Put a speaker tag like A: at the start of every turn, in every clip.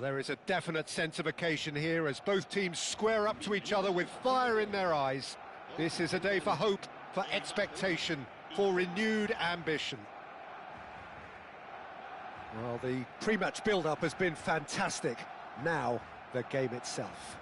A: Well, there is a definite sense of occasion here as both teams square up to each other with fire in their eyes. This is a day for hope, for expectation, for renewed ambition. Well, the pre-match build-up has been fantastic. Now, the game itself.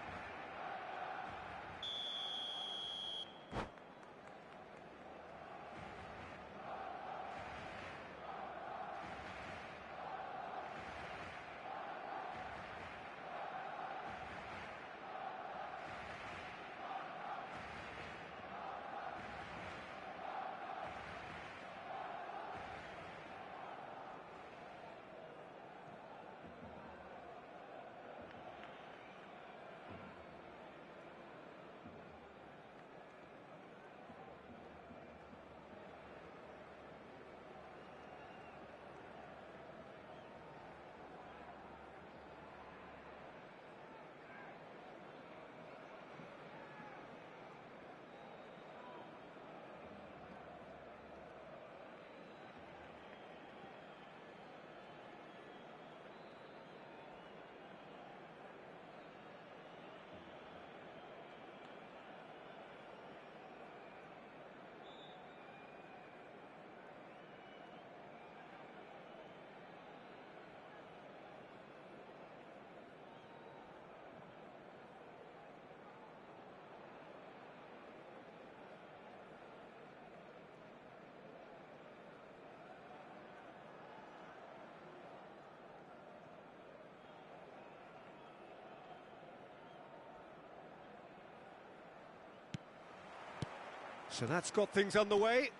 A: So that's got things underway.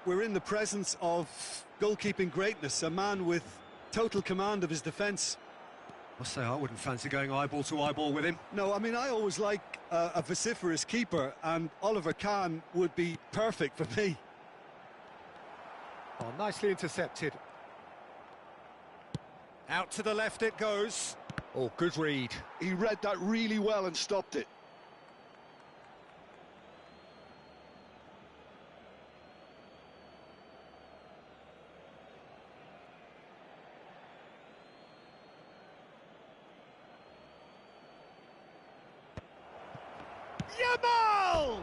B: We're in the presence of goalkeeping greatness, a man with total command of his defence.
A: I'll say I wouldn't fancy going eyeball to eyeball with him.
B: No, I mean, I always like a vociferous keeper, and Oliver Kahn would be perfect for me.
A: Oh, nicely intercepted. Out to the left it goes. Oh, good read.
B: He read that really well and stopped it.
A: Yamal!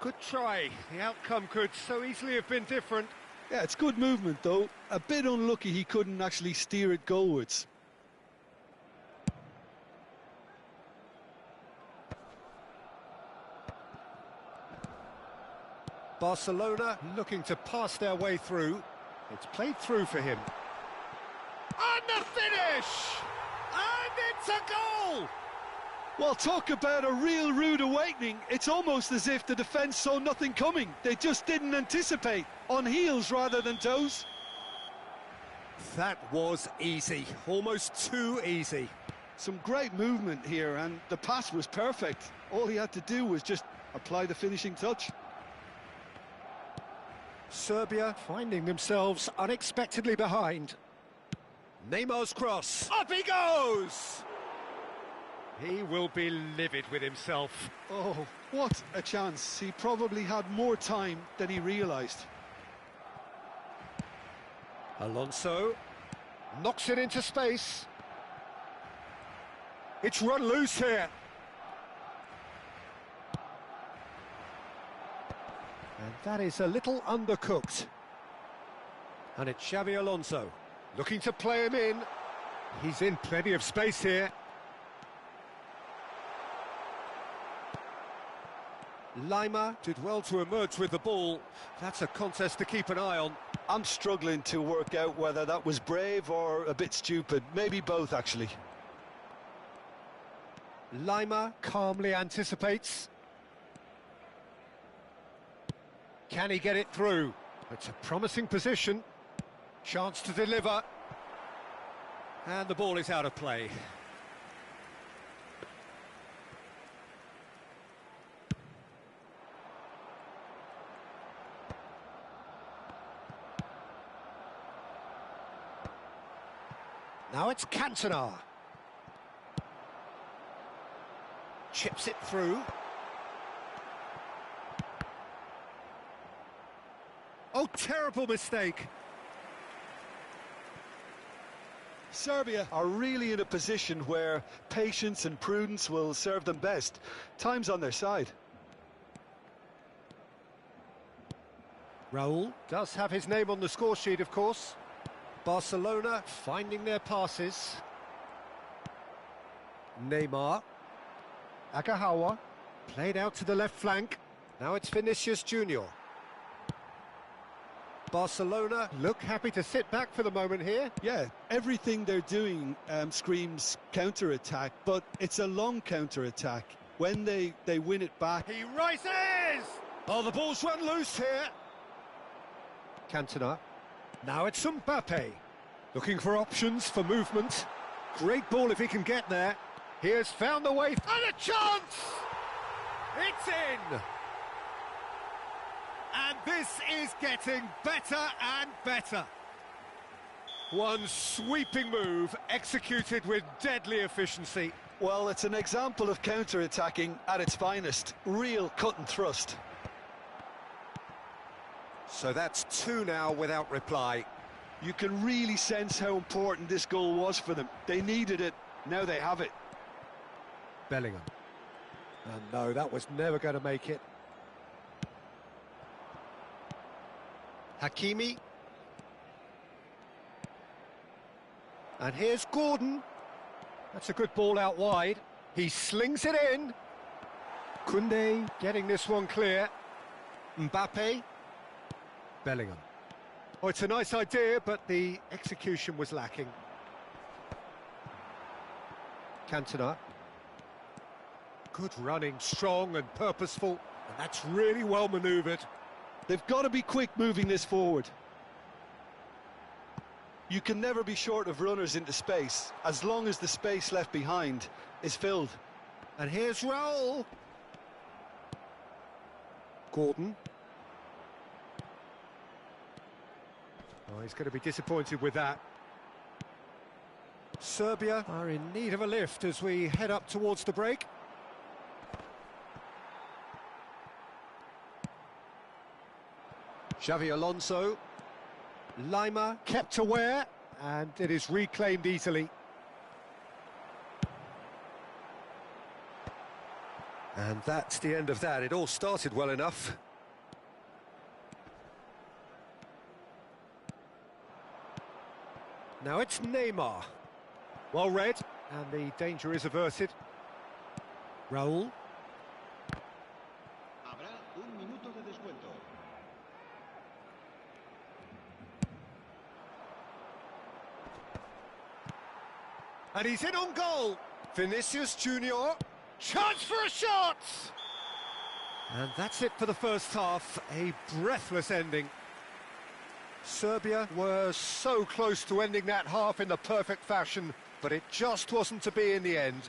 A: Good try. The outcome could so easily have been different.
B: Yeah, it's good movement, though. A bit unlucky he couldn't actually steer it goalwards.
A: Barcelona looking to pass their way through. It's played through for him. And the finish! And it's a goal!
B: Well, talk about a real rude awakening. It's almost as if the defence saw nothing coming. They just didn't anticipate. On heels rather than toes.
A: That was easy. Almost too easy.
B: Some great movement here, and the pass was perfect. All he had to do was just apply the finishing touch.
A: Serbia finding themselves unexpectedly behind. Neymar's cross. Up he goes! He will be livid with himself.
B: Oh, what a chance. He probably had more time than he realised.
A: Alonso knocks it into space. It's run loose here. And that is a little undercooked. And it's Xabi Alonso looking to play him in. He's in plenty of space here. Lima did well to emerge with the ball. That's a contest to keep an eye on.
B: I'm struggling to work out whether that was brave or a bit stupid. Maybe both, actually.
A: Lima calmly anticipates. Can he get it through? It's a promising position. Chance to deliver. And the ball is out of play. Now it's Cantona. Chips it through. Oh, terrible mistake.
B: Serbia are really in a position where patience and prudence will serve them best. Time's on their side.
A: Raul does have his name on the score sheet, of course. Barcelona finding their passes. Neymar. Agahawa. Played out to the left flank. Now it's Vinicius Junior. Barcelona look happy to sit back for the moment here.
B: Yeah, everything they're doing screams counter-attack, but it's a long counter-attack. When they win it back...
A: He rises! Oh, the ball's run loose here. Cantona. Now it's Mbappe. Looking for options for movement. Great ball if he can get there. He has found the way. And a chance! It's in! And this is getting better and better. One sweeping move executed with deadly efficiency.
B: Well, it's an example of counter-attacking at its finest. Real cut and thrust.
A: So that's two now without reply.
B: You can really sense how important this goal was for them. They needed it, now they have it.
A: Bellingham. And no, that was never going to make it. Hakimi. And here's Gordon. That's a good ball out wide. He slings it in. Koundé getting this one clear. Mbappe. Bellingham. Oh, it's a nice idea, but the execution was lacking. Cantona. Good running, strong and purposeful, and that's really well manoeuvred.
B: They've got to be quick moving this forward. You can never be short of runners into space, as long as the space left behind is filled.
A: And here's Raul. Gordon. Oh, he's going to be disappointed with that. Serbia are in need of a lift as we head up towards the break. Xavi Alonso. Lima kept aware, and it is reclaimed easily. And that's the end of that. It all started well enough. Now it's Neymar. Well read, and the danger is averted. Raul.
C: Habrá un minuto de descuento.
A: And he's in on goal. Vinicius Junior. Chance for a shot! And that's it for the first half. A breathless ending. Serbia were so close to ending that half in the perfect fashion, but it just wasn't to be in the end.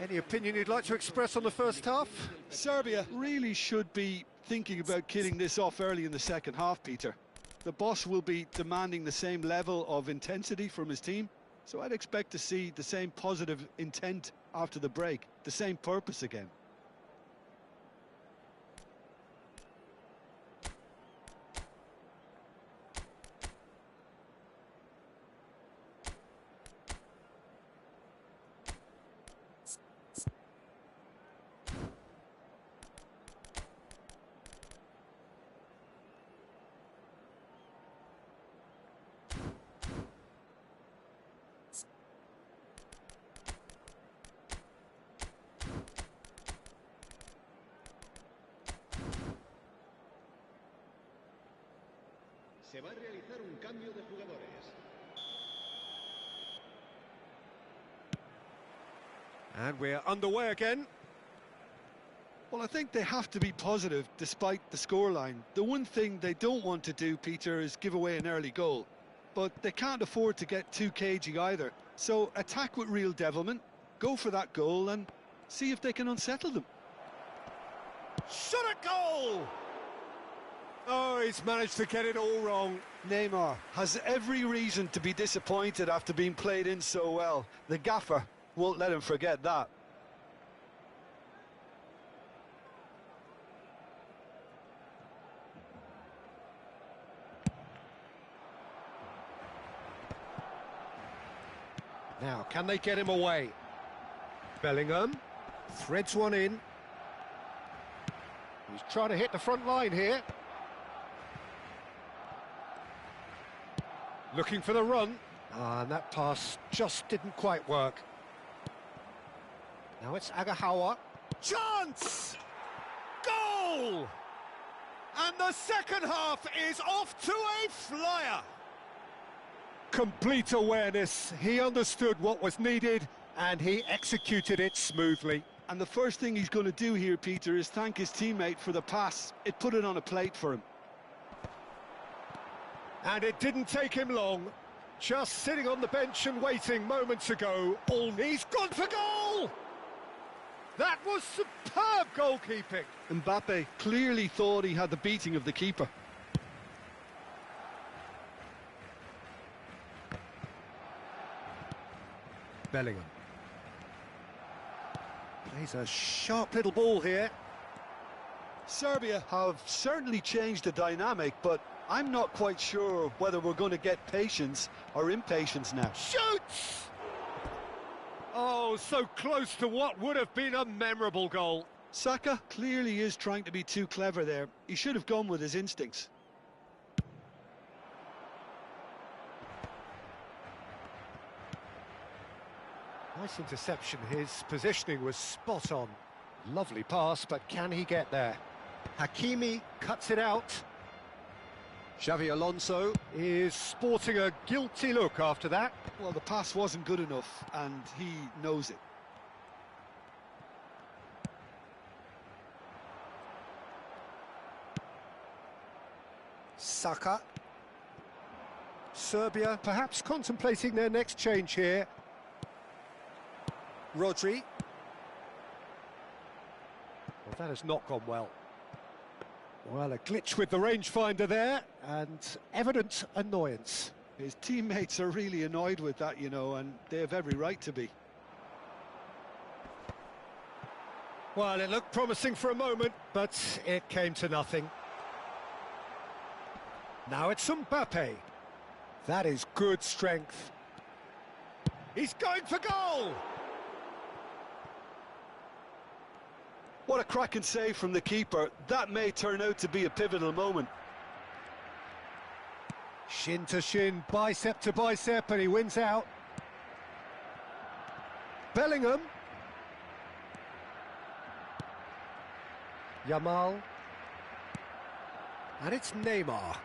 A: Any opinion you'd like to express on the first half?
B: Serbia really should be thinking about killing this off early in the second half, Peter. The boss will be demanding the same level of intensity from his team, so I'd expect to see the same positive intent after the break, the same purpose again.
C: Se va a realizar un cambio de jugadores.
A: And we're underway again.
B: Well, I think they have to be positive despite the scoreline. The one thing they don't want to do, Peter, is give away an early goal. But they can't afford to get too cagey either. So attack with real devilment, go for that goal and see if they can unsettle them.
A: Shot at goal! Oh, he's managed to get it all wrong.
B: Neymar has every reason to be disappointed after being played in so well. The gaffer won't let him forget that.
A: Now, can they get him away? Bellingham threads one in. He's trying to hit the front line here. Looking for the run. And that pass just didn't quite work. Now it's Agahawa. Chance! Goal! And the second half is off to a flyer. Complete awareness. He understood what was needed and he executed it smoothly.
B: And the first thing he's going to do here, Peter, is thank his teammate for the pass. It put it on a plate for him.
A: And it didn't take him long. Just sitting on the bench and waiting moments ago. He's gone for goal! That was superb goalkeeping.
B: Mbappe clearly thought he had the beating of the keeper.
A: Bellingham. Plays a sharp little ball here.
B: Serbia have certainly changed the dynamic, but I'm not quite sure whether we're going to get patience or impatience now.
A: Shoots! Oh, so close to what would have been a memorable goal.
B: Saka clearly is trying to be too clever there. He should have gone with his instincts.
A: Nice interception. His positioning was spot on. Lovely pass, but can he get there? Hakimi cuts it out. Xavi Alonso is sporting a guilty look after that.
B: Well, the pass wasn't good enough, and he knows it.
A: Saka. Serbia perhaps contemplating their next change here. Rodri. Well, that has not gone well. Well, a glitch with the rangefinder there, and evident annoyance.
B: His teammates are really annoyed with that, you know, and they have every right to be.
A: Well, it looked promising for a moment, but it came to nothing. Now it's Mbappe. That is good strength. He's going for goal!
B: What a cracking save from the keeper. That may turn out to be a pivotal moment.
A: Shin to shin, bicep to bicep, and he wins out. Bellingham. Yamal. And it's Neymar.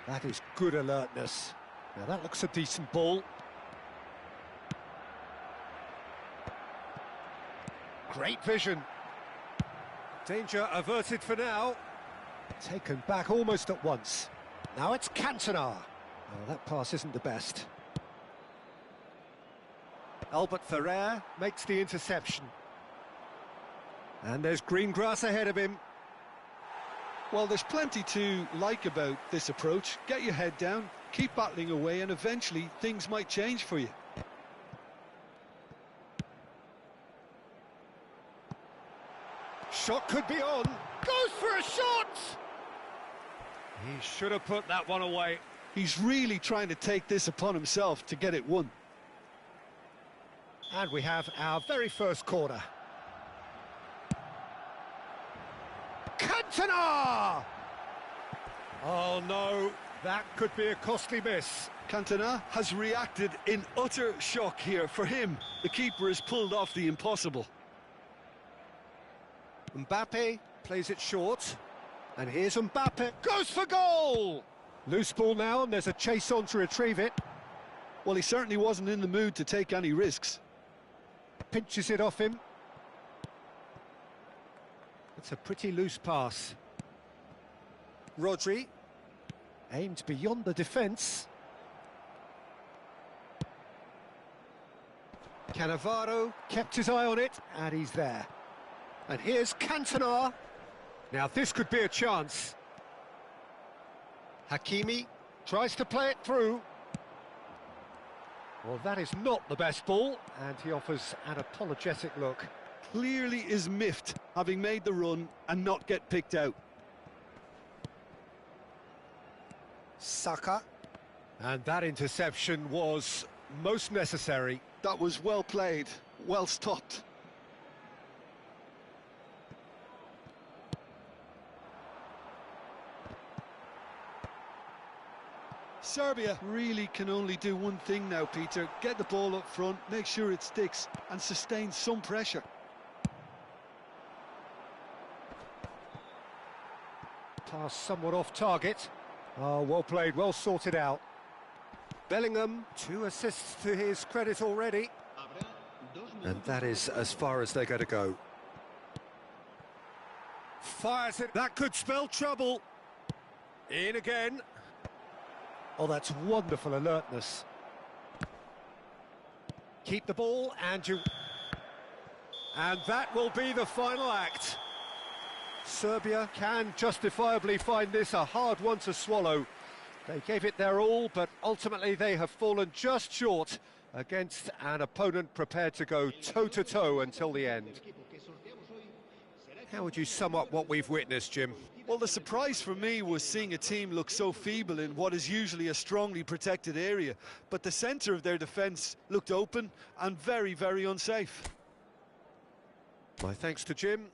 A: That is good alertness. Now that looks a decent ball. Great vision. Danger averted for now. Taken back almost at once. Now it's Cantona. Oh, that pass isn't the best. Albert Ferrer makes the interception. And there's green grass ahead of him.
B: Well, there's plenty to like about this approach. Get your head down, keep battling away, and eventually things might change for you.
A: Shot could be on. Goes for a shot! He should have put that one away.
B: He's really trying to take this upon himself to get it won.
A: And we have our very first corner. Cantona! Oh no, that could be a costly miss.
B: Cantona has reacted in utter shock here. For him, the keeper has pulled off the impossible.
A: Mbappe plays it short. And here's Mbappe. Goes for goal! Loose ball now, and there's a chase on to retrieve it.
B: Well, he certainly wasn't in the mood to take any risks.
A: Pinches it off him. It's a pretty loose pass. Rodri. Aimed beyond the defence. Cannavaro kept his eye on it, and he's there. And here's Cantona. Now this could be a chance. Hakimi tries to play it through. Well, that is not the best ball, and he offers an apologetic look.
B: Clearly is miffed, having made the run and not get picked out.
A: Saka. And that interception was most necessary.
B: That was well played, well stopped. Serbia really can only do one thing now, Peter. Get the ball up front, make sure it sticks, and sustain some pressure.
A: Pass somewhat off target. Oh, well played, well sorted out. Bellingham, 2 assists to his credit already. And that is as far as they're going to go. Fires it, that could spell trouble. In again. Oh, that's wonderful alertness. Keep the ball, and that will be the final act. Serbia can justifiably find this a hard one to swallow. They gave it their all, but ultimately they have fallen just short against an opponent prepared to go toe-to-toe until the end. How would you sum up what we've witnessed, Jim?
B: Well, the surprise for me was seeing a team look so feeble in what is usually a strongly protected area, but the centre of their defence looked open and very, very unsafe.
A: My thanks to Jim.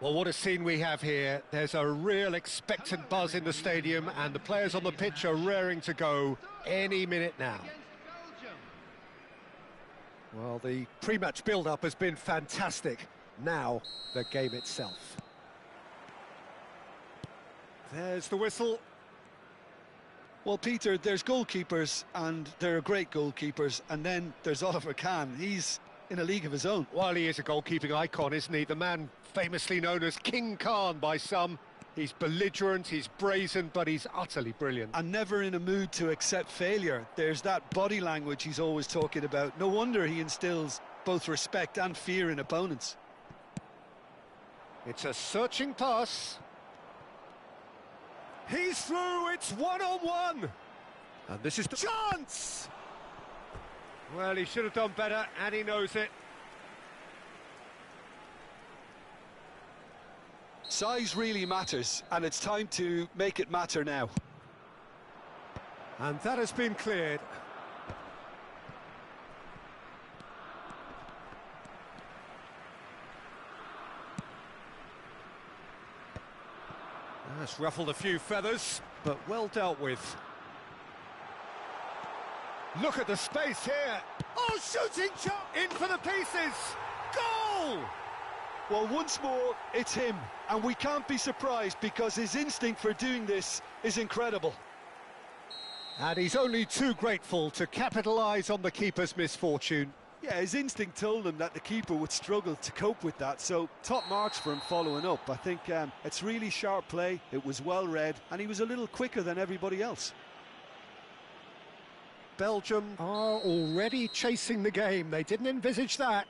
A: Well, what a scene we have here. There's a real expectant buzz in the stadium, and the players on the pitch are raring to go any minute now. Well, the pre-match build-up has been fantastic. Now, the game itself. There's the whistle.
B: Well, Peter, there's goalkeepers, and there are great goalkeepers, and then there's Oliver Kahn. He's in a league of his own.
A: Well, he is a goalkeeping icon, isn't he? The man famously known as King Khan by some. He's belligerent, he's brazen, but he's utterly brilliant.
B: And never in a mood to accept failure. There's that body language he's always talking about. No wonder he instills both respect and fear in opponents.
A: It's a searching pass. He's through, it's one-on-one. And this is the chance! Well, he should have done better, and he knows it.
B: Size really matters, and it's time to make it matter now.
A: And that has been cleared. That's ruffled a few feathers, but well dealt with. Look at the space here. Oh, shooting shot! In for the pieces! Goal!
B: Well, once more, it's him, and we can't be surprised because his instinct for doing this is incredible.
A: And he's only too grateful to capitalise on the keeper's misfortune.
B: Yeah, his instinct told him that the keeper would struggle to cope with that, so top marks for him following up. I think it's really sharp play, it was well read, and he was a little quicker than everybody else.
A: Belgium are already chasing the game. They didn't envisage that.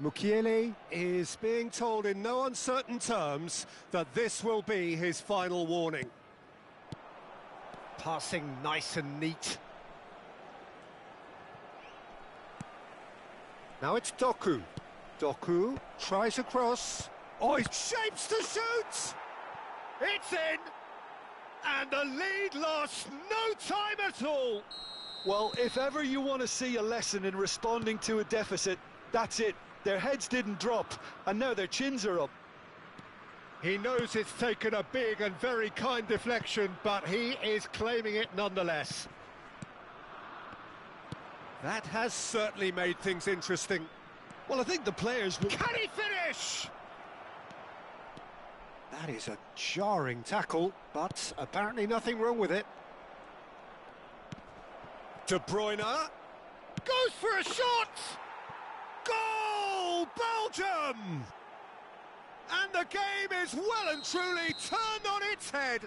A: Mukiele is being told in no uncertain terms that this will be his final warning. Passing nice and neat. Now it's Doku. Doku tries across. Oh, he shapes to shoot! It's in! And the lead lost no time at all!
B: Well, if ever you want to see a lesson in responding to a deficit, that's it. Their heads didn't drop, and now their chins are up.
A: He knows it's taken a big and very kind deflection, but he is claiming it nonetheless. That has certainly made things interesting.
B: Well, I think the players will...
A: Can he finish? That is a jarring tackle, but apparently nothing wrong with it. De Bruyne goes for a shot! Goal, Belgium! And the game is well and truly turned on its head.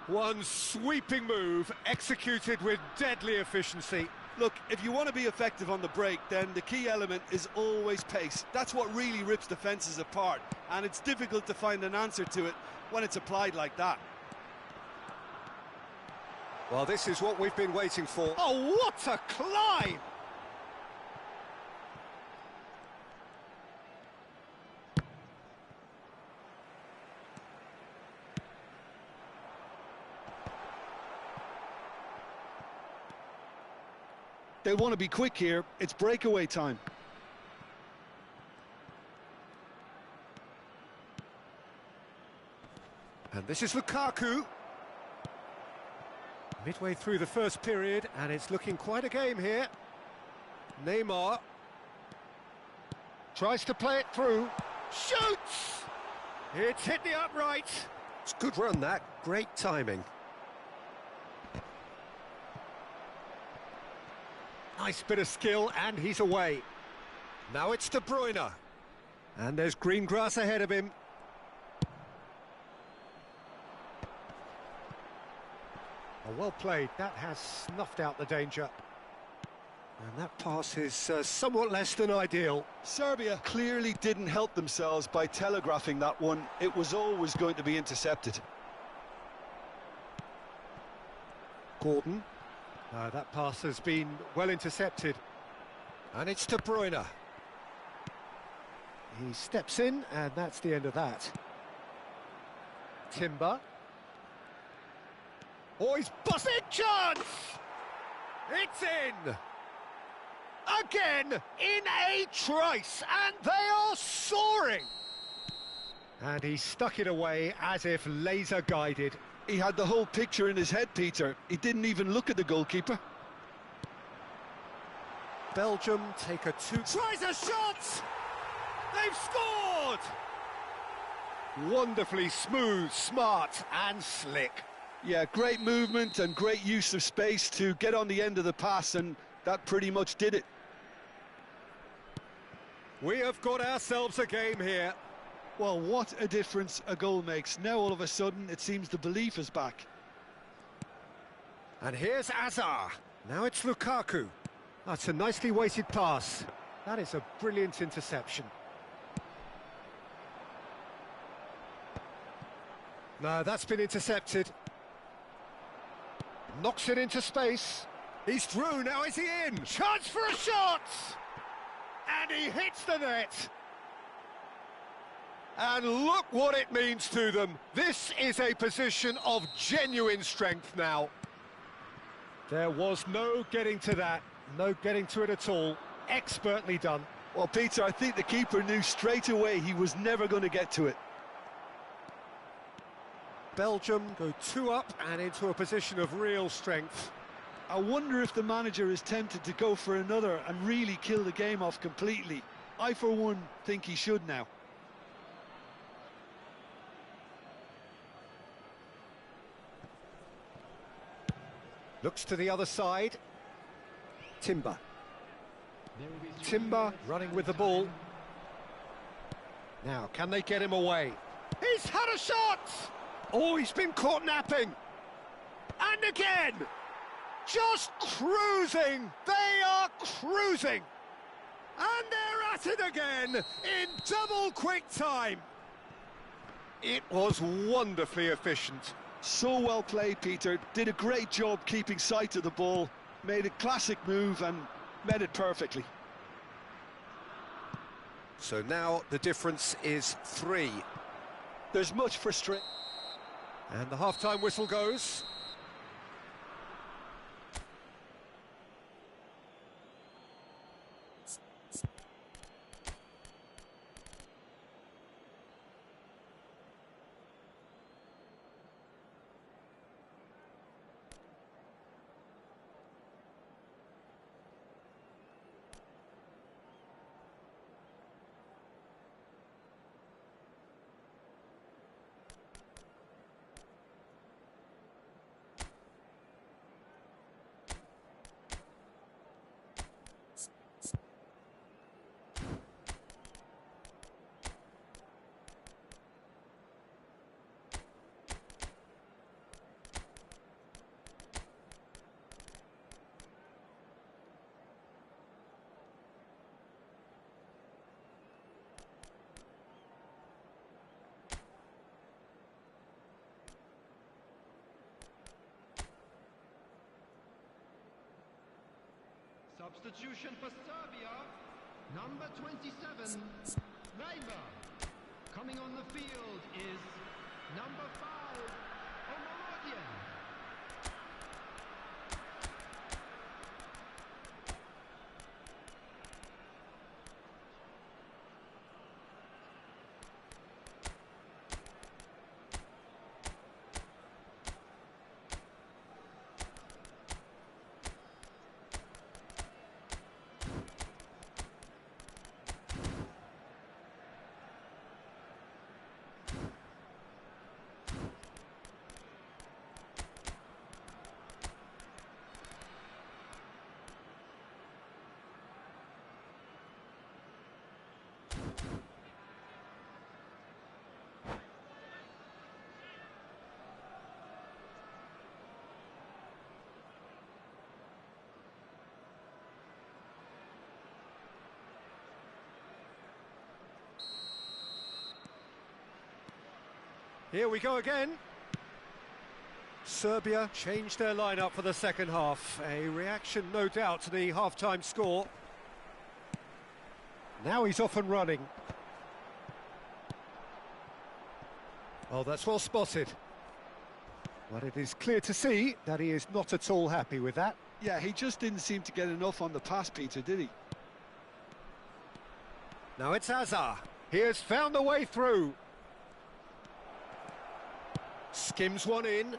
A: One sweeping move executed with deadly efficiency.
B: Look, if you want to be effective on the break, then the key element is always pace. That's what really rips defences apart, and it's difficult to find an answer to it when it's applied like that.
A: Well, this is what we've been waiting for. Oh, what a climb!
B: They want to be quick here. It's breakaway time.
A: And this is Lukaku. Midway through the first period, and it's looking quite a game here. Neymar tries to play it through. Shoots! It's hit the upright. It's a good run, that. Great timing. Nice bit of skill, and he's away. Now it's De Bruyne. And there's green grass ahead of him. Oh, well played. That has snuffed out the danger. And that pass is somewhat less than ideal.
B: Serbia clearly didn't help themselves by telegraphing that one. It was always going to be intercepted.
A: Gordon. That pass has been well intercepted. And it's De Bruyne. He steps in, and that's the end of that. Timber. Oh, he's busting chance! It's in! Again, in a trice, and they are soaring! And he stuck it away as if laser-guided.
B: He had the whole picture in his head, Peter. He didn't even look at the goalkeeper.
A: Belgium take a two... Tries a shot! They've scored! Wonderfully smooth, smart and slick.
B: Yeah, great movement and great use of space to get on the end of the pass, and that pretty much did it.
A: We have got ourselves a game here.
B: Well, what a difference a goal makes. Now all of a sudden it seems the belief is back.
A: And here's Azar. Now it's Lukaku. That's a nicely weighted pass. That is a brilliant interception. No, that's been intercepted. Knocks it into space. He's through, now is he in? Chance for a shot! And he hits the net. And look what it means to them. This is a position of genuine strength now. There was no getting to that. No getting to it at all. Expertly done.
B: Well, Peter, I think the keeper knew straight away he was never going to get to it.
A: Belgium go 2 up and into a position of real strength.
B: I wonder if the manager is tempted to go for another and really kill the game off completely. I, for one, think he should now.
A: Looks to the other side. Timber. Timber running with the ball. Now, can they get him away? He's had a shot! Oh, he's been caught napping. And again! Just cruising! They are cruising! And they're at it again in double quick time. It was wonderfully efficient.
B: So well played, Peter. Did a great job keeping sight of the ball. Made a classic move and met it perfectly.
A: So now the difference is 3.
B: There's much frustration.
A: And the half-time whistle goes.
C: Substitution for Serbia, number 27, Leiber. Coming on the field is number 5, Omolodian.
A: Here we go again. Serbia changed their lineup for the second half. A reaction, no doubt, to the half-time score. Now he's off and running. Oh, that's well spotted. But it is clear to see that he is not at all happy with that.
B: Yeah, he just didn't seem to get enough on the pass, Peter, did he?
A: Now it's Hazard. He has found a way through. Skims one in.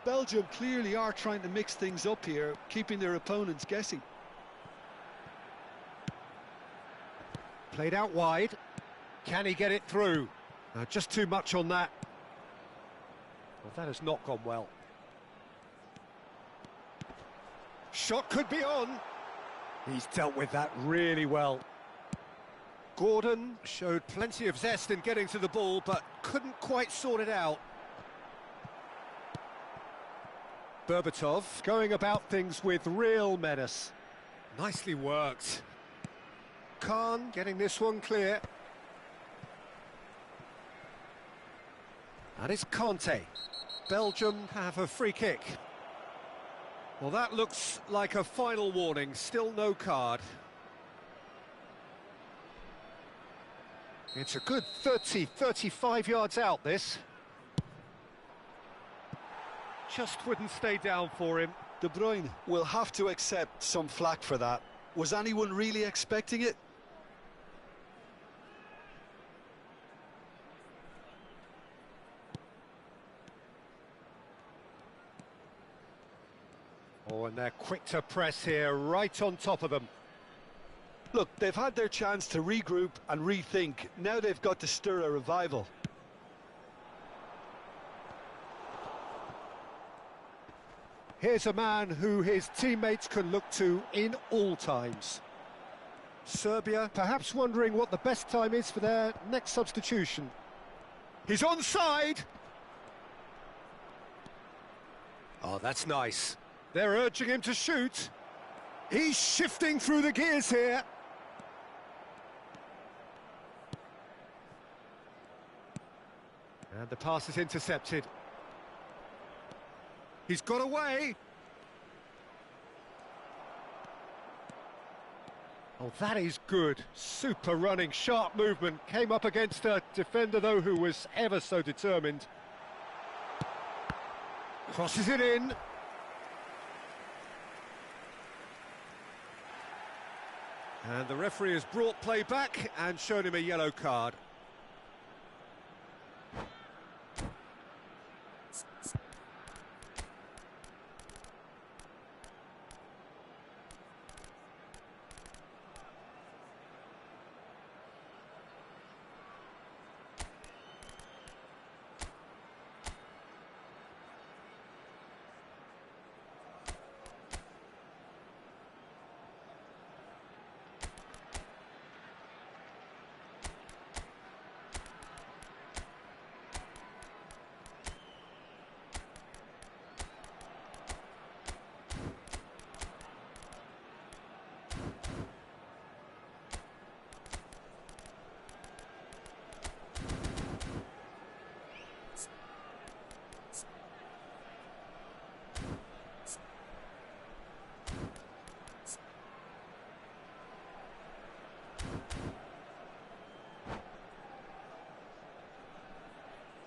B: Belgium clearly are trying to mix things up here, keeping their opponents guessing.
A: Played out wide. Can he get it through? Just too much on that. Well, that has not gone well. Shot could be on. He's dealt with that really well. Gordon showed plenty of zest in getting to the ball, but couldn't quite sort it out. Berbatov going about things with real menace. Nicely worked. Khan getting this one clear. And it's Conte. Belgium have a free kick. Well, that looks like a final warning. Still no card. It's a good 30, 35 yards out, this. Just wouldn't stay down for him.
B: De Bruyne will have to accept some flack for that. Was anyone really expecting it?
A: Oh, and they're quick to press here, right on top of them.
B: Look, they've had their chance to regroup and rethink. Now they've got to stir a revival.
A: Here's a man who his teammates can look to in all times. Serbia perhaps wondering what the best time is for their next substitution. He's onside! Oh, that's nice. They're urging him to shoot. He's shifting through the gears here. And the pass is intercepted. He's got away. Oh, that is good. Super running, sharp movement. Came up against a defender, though, who was ever so determined. Crosses it in. And the referee has brought play back and shown him a yellow card.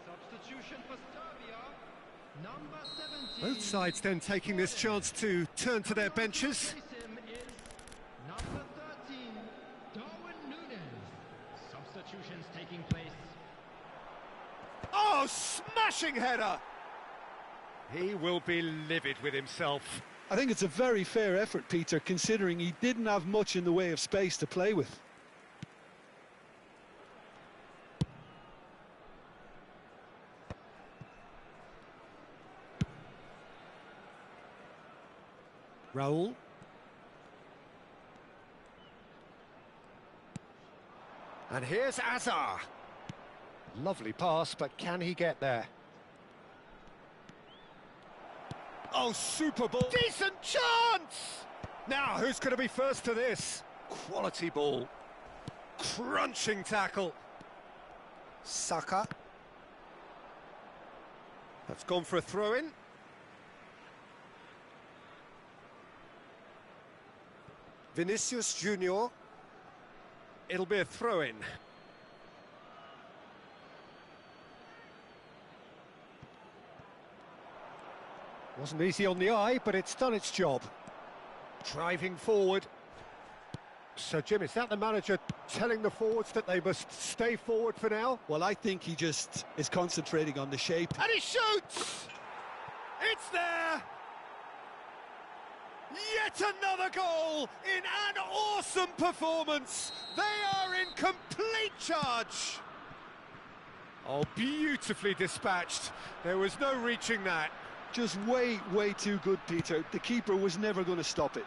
C: Substitution for Serbia, number 17.
A: Both sides then taking this chance to turn to their benches.
C: Him is number 13, Darwin Núñez. Substitutions taking place.
A: Oh, smashing header! He will be livid with himself.
B: I think it's a very fair effort, Peter, considering he didn't have much in the way of space to play with.
A: Raul. And here's Hazard. Lovely pass, but can he get there? Oh, super ball. Decent chance! Now, who's going to be first to this? Quality ball. Crunching tackle. Saka. That's gone for a throw-in. Vinicius Junior. It'll be a throw-in. Wasn't easy on the eye, but it's done its job. Driving forward. So, Jim, is that the manager telling the forwards that they must stay forward for now?
B: Well, I think he just is concentrating on the shape.
A: And he shoots! It's there! Yet another goal in an awesome performance! They are in complete charge! Oh, beautifully dispatched. There was no reaching that.
B: Just way too good, Peter. The keeper was never going to stop it.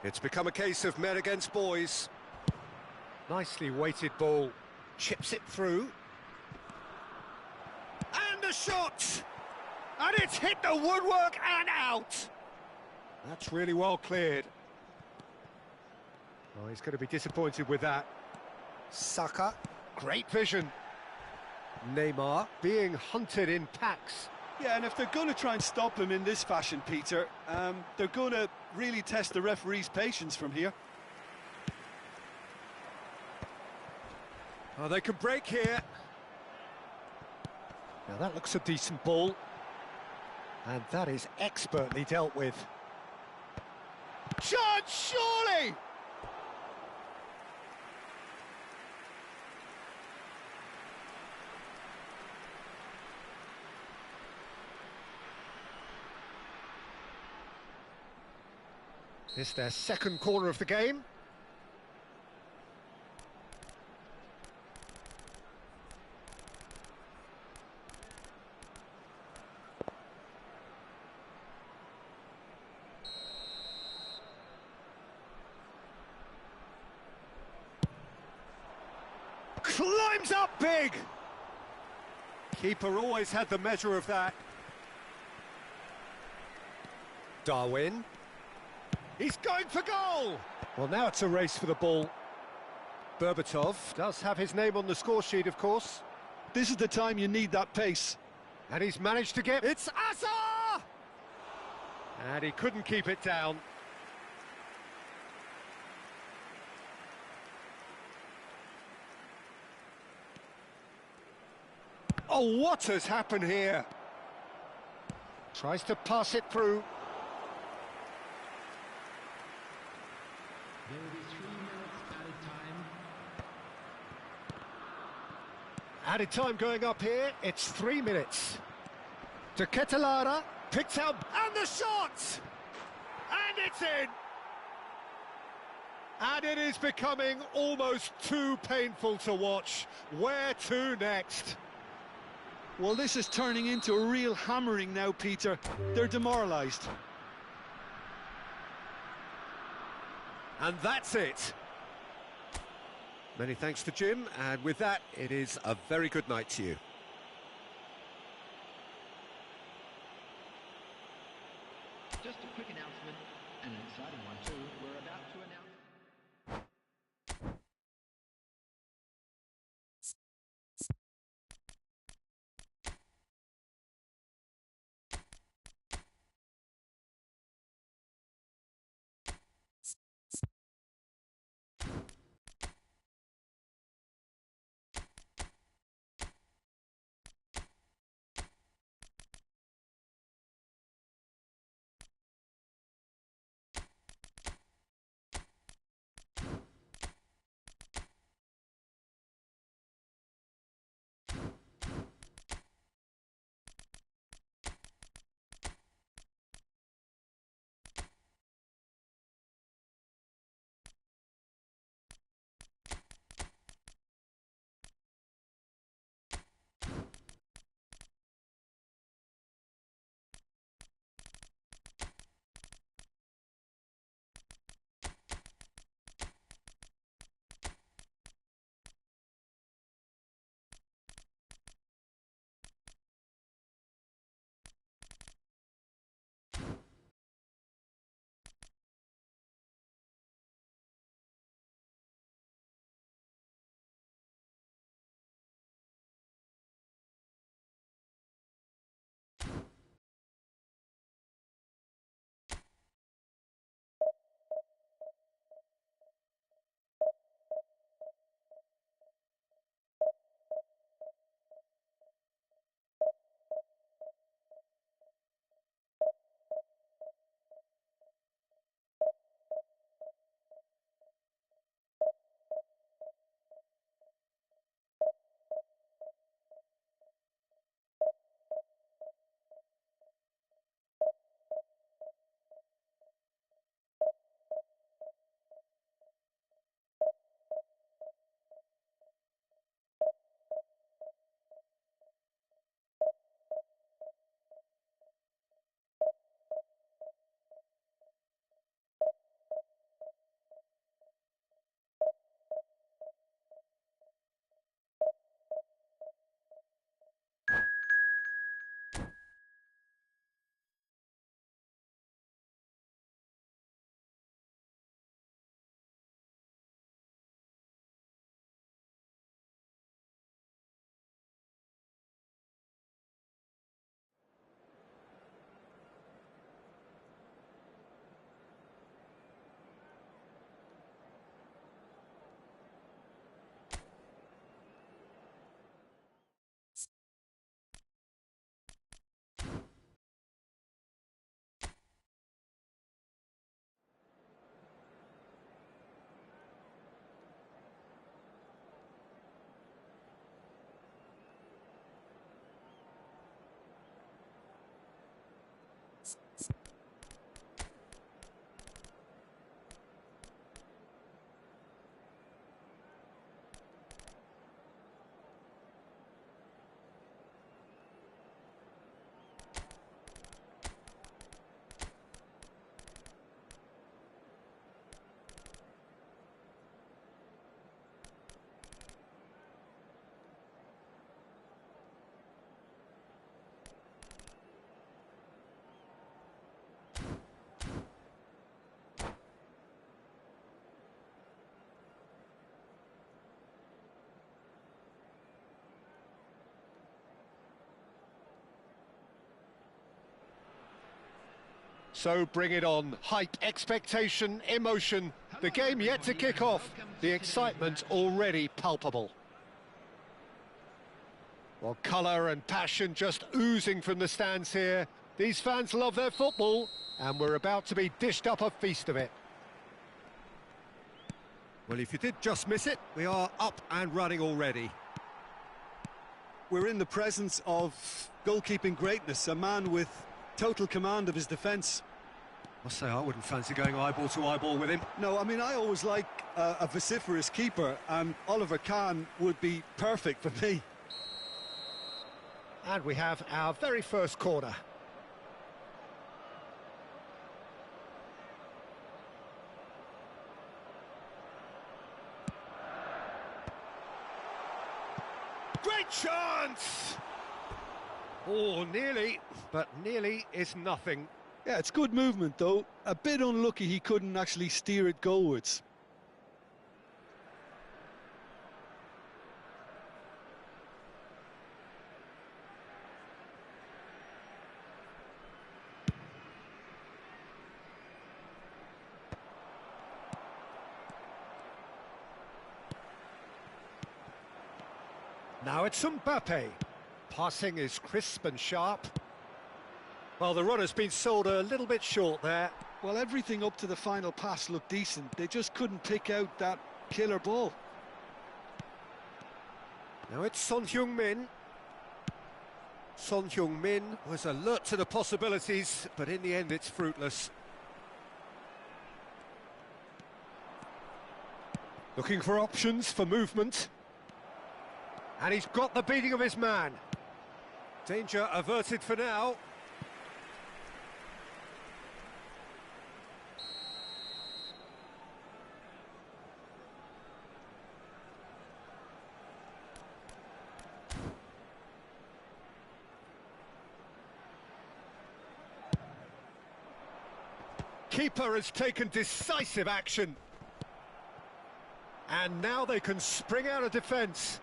A: It's become a case of men against boys. Nicely weighted ball. Chips it through. And a shot! And it's hit the woodwork and out! That's really well cleared. Oh, he's going to be disappointed with that. Saka, great vision. Neymar being hunted in packs.
B: Yeah, and if they're going to try and stop him in this fashion, Peter, they're going to really test the referee's patience from here.
A: Oh, they can break here. Now that looks a decent ball. And that is expertly dealt with. Chance, surely! It's their second corner of the game. Climbs up big! Keeper always had the measure of that. Darwin. He's going for goal! Well, now it's a race for the ball. Berbatov does have his name on the score sheet, of course.
B: This is the time you need that pace.
A: And he's managed to get... It's Asa! And he couldn't keep it down. Oh, what has happened here? Tries to pass it through.
C: There will be 3 minutes added time.
A: Added time going up here, it's 3 minutes. To Ketelara, picked out, and the shot! And it's in! And it is becoming almost too painful to watch. Where to next?
B: Well, this is turning into a real hammering now, Peter. They're demoralised.
A: And that's it. Many thanks to Jim, and with that, it is a very good night to you.
C: Just a quick announcement, and an exciting one too. We're about to announce...
A: So bring it on. Hype, expectation, emotion. The game yet to kick off. The excitement already palpable. Well, colour and passion just oozing from the stands here. These fans love their football, and we're about to be dished up a feast of it.
D: Well, if you did just miss it, we are up and running already.
B: We're in the presence of goalkeeping greatness, a man with total command of his defence.
D: I'll say I wouldn't fancy going eyeball to eyeball with him.
B: No, I mean, I always like a vociferous keeper, and Oliver Kahn would be perfect for me.
A: And we have our very first corner. Great chance! Oh, nearly, but nearly is nothing.
B: Yeah, it's good movement, though. A bit unlucky he couldn't actually steer it goalwards.
A: Now it's Mbappe. Passing is crisp and sharp. Well, the run has been sold a little bit short there.
B: Well, everything up to the final pass looked decent. They just couldn't pick out that killer ball.
A: Now it's Son Heung-min. Son Heung-min was alert to the possibilities, but in the end it's fruitless. Looking for options for movement. And he's got the beating of his man. Danger averted for now. Keeper has taken decisive action. And now they can spring out of defence.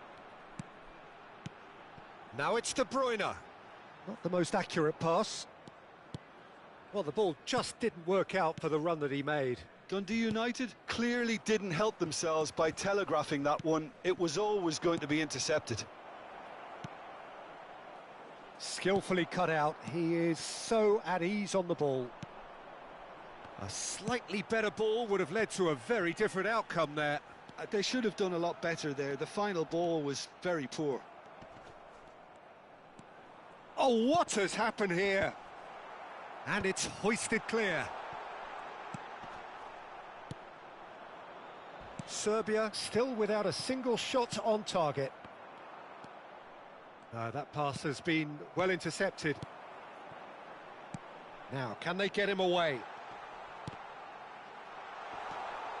A: Now it's De Bruyne. Not the most accurate pass. Well, the ball just didn't work out for the run that he made.
B: Dundee United clearly didn't help themselves by telegraphing that one. It was always going to be intercepted.
A: Skillfully cut out. He is so at ease on the ball. A slightly better ball would have led to a very different outcome there.
B: They should have done a lot better there. The final ball was very poor.
A: Oh, what has happened here? And it's hoisted clear. Serbia still without a single shot on target. That pass has been well intercepted. Now, can they get him away?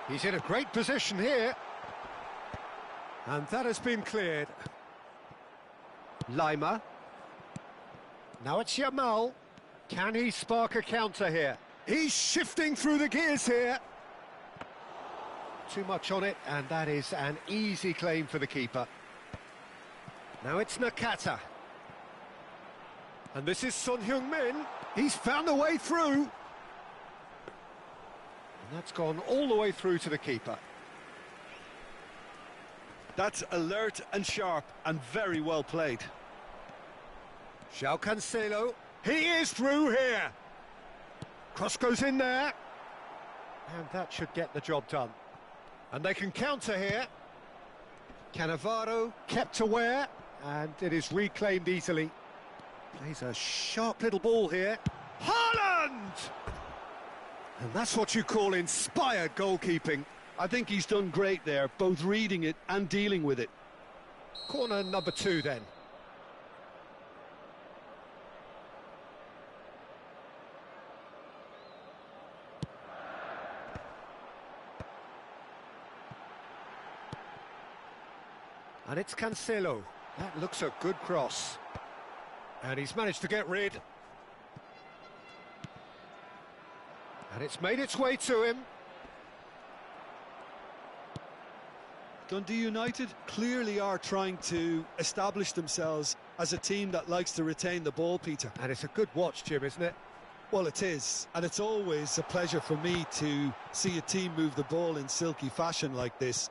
A: He's in a great position here. And that has been cleared. Lima. Now it's Yamal. Can he spark a counter here? He's shifting through the gears here. Too much on it, and that is an easy claim for the keeper. Now it's Nakata. And this is Son Heung-min. He's found a way through. And that's gone all the way through to the keeper.
B: That's alert and sharp and very well played.
A: João Cancelo. He is through here. Cross goes in there. And that should get the job done. And they can counter here. Cannavaro kept aware, and it is reclaimed easily. Plays a sharp little ball here. Haaland! And that's what you call inspired goalkeeping.
B: I think he's done great there, both reading it and dealing with it.
A: Corner number 2 then. And it's Cancelo. That looks a good cross. And he's managed to get rid. And it's made its way to him.
B: Dundee United clearly are trying to establish themselves as a team that likes to retain the ball, Peter.
A: And it's a good watch, Jim, isn't it?
B: Well, it is, and it's always a pleasure for me to see a team move the ball in silky fashion like this.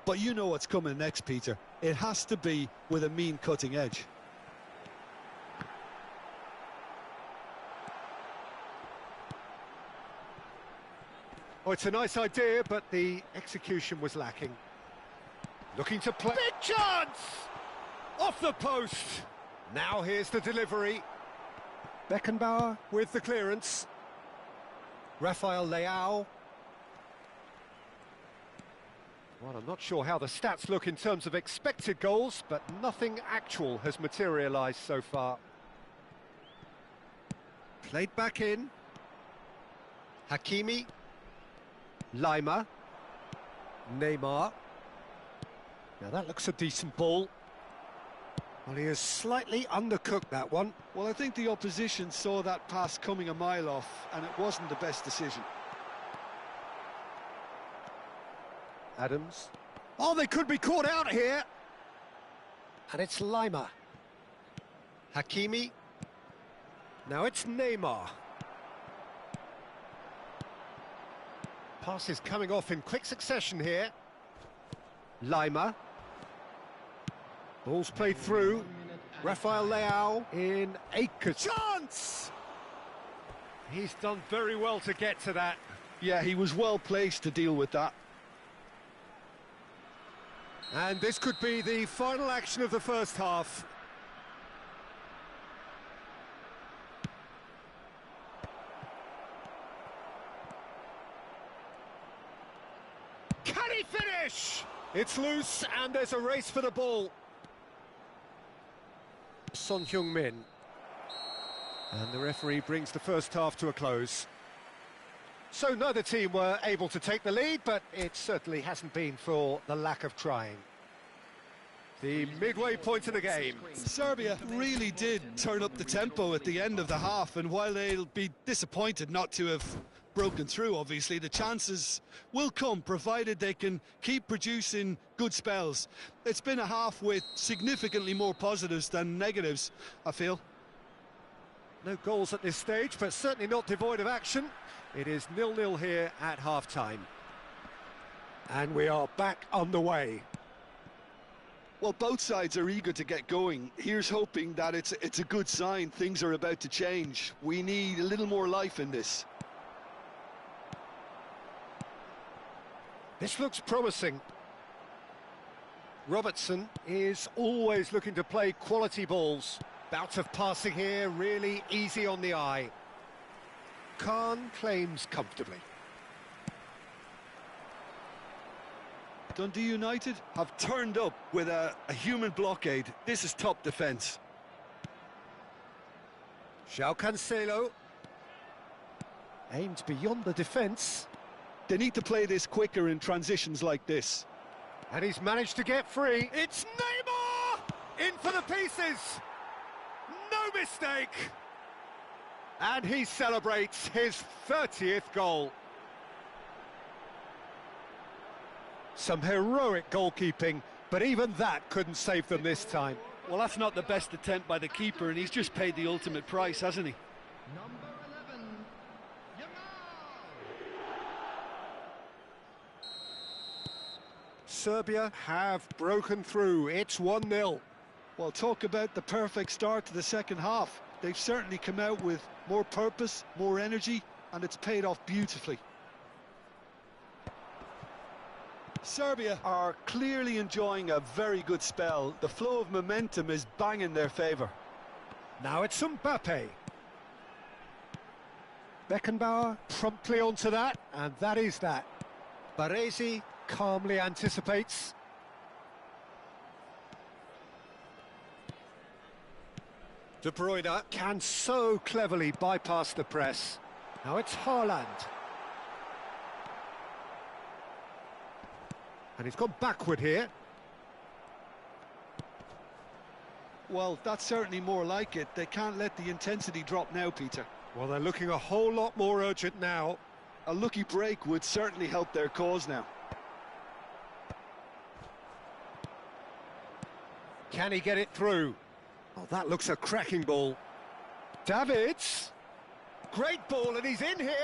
B: But you know what's coming next, Peter. It has to be with a mean cutting edge.
A: Oh, it's a nice idea, but the execution was lacking. Looking to play. Big chance! Off the post! Now here's the delivery. Beckenbauer with the clearance. Rafael Leao. Well, I'm not sure how the stats look in terms of expected goals, but nothing actual has materialised so far. Played back in. Hakimi. Lima. Neymar. Now that looks a decent ball. Well, he has slightly undercooked that one.
B: Well, I think the opposition saw that pass coming a mile off, and it wasn't the best decision.
A: Adams. Oh, they could be caught out here. And it's Lima. Hakimi. Now it's Neymar. Passes coming off in quick succession here. Lima. Ball's played through. Rafael Leao in a chance! He's done very well to get to that.
B: Yeah, he was well placed to deal with that.
A: And this could be the final action of the first half. Can he finish? It's loose and there's a race for the ball. Son Heung-min. And the referee brings the first half to a close. So neither team were able to take the lead, but it certainly hasn't been for the lack of trying. The midway point of the game.
B: Serbia really did turn up the tempo at the end of the half, and while they'll be disappointed not to have broken through, obviously, the chances will come, provided they can keep producing good spells. It's been a half with significantly more positives than negatives, I feel.
A: No goals at this stage, but certainly not devoid of action. It is 0-0 here at half-time. And we are back on the way.
B: Well, both sides are eager to get going. Here's hoping that it's a good sign. Things are about to change. We need a little more life in this.
A: This looks promising. Robertson is always looking to play quality balls. Bout of passing here, really easy on the eye. Khan claims comfortably.
B: Dundee United have turned up with a human blockade. This is top defence.
A: João Cancelo. Aimed beyond the defence.
B: They need to play this quicker in transitions like this.
A: And he's managed to get free. It's Neymar! In for the pieces! No mistake! And he celebrates his 30th goal. Some heroic goalkeeping, but even that couldn't save them this time.
B: Well, that's not the best attempt by the keeper, and he's just paid the ultimate price, hasn't he?
C: Number 11,
A: Serbia have broken through. It's 1-0.
B: Well, talk about the perfect start to the second half. They've certainly come out with more purpose, more energy, and it's paid off beautifully. Serbia are clearly enjoying a very good spell. The flow of momentum is bang in their favour.
A: Now it's Mbappe. Beckenbauer promptly onto that, and that is that. Baresi calmly anticipates. De Bruyne can so cleverly bypass the press. Now it's Haaland. And he's gone backward here.
B: Well, that's certainly more like it. They can't let the intensity drop now, Peter.
A: Well, they're looking a whole lot more urgent now.
B: A lucky break would certainly help their cause now.
A: Can he get it through? Oh, that looks a cracking ball. Davids. Great ball, and he's in here.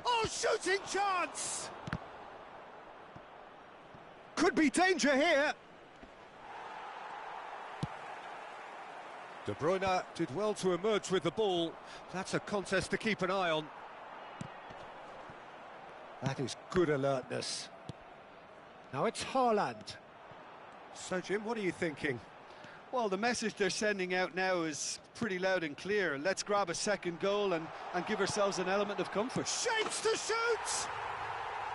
A: Oh, shooting chance! Could be danger here. De Bruyne did well to emerge with the ball. That's a contest to keep an eye on. That is good alertness. Now it's Haaland. So, Jim, what are you thinking?
B: Well, the message they're sending out now is pretty loud and clear. Let's grab a second goal and give ourselves an element of comfort.
A: Shapes to shoot!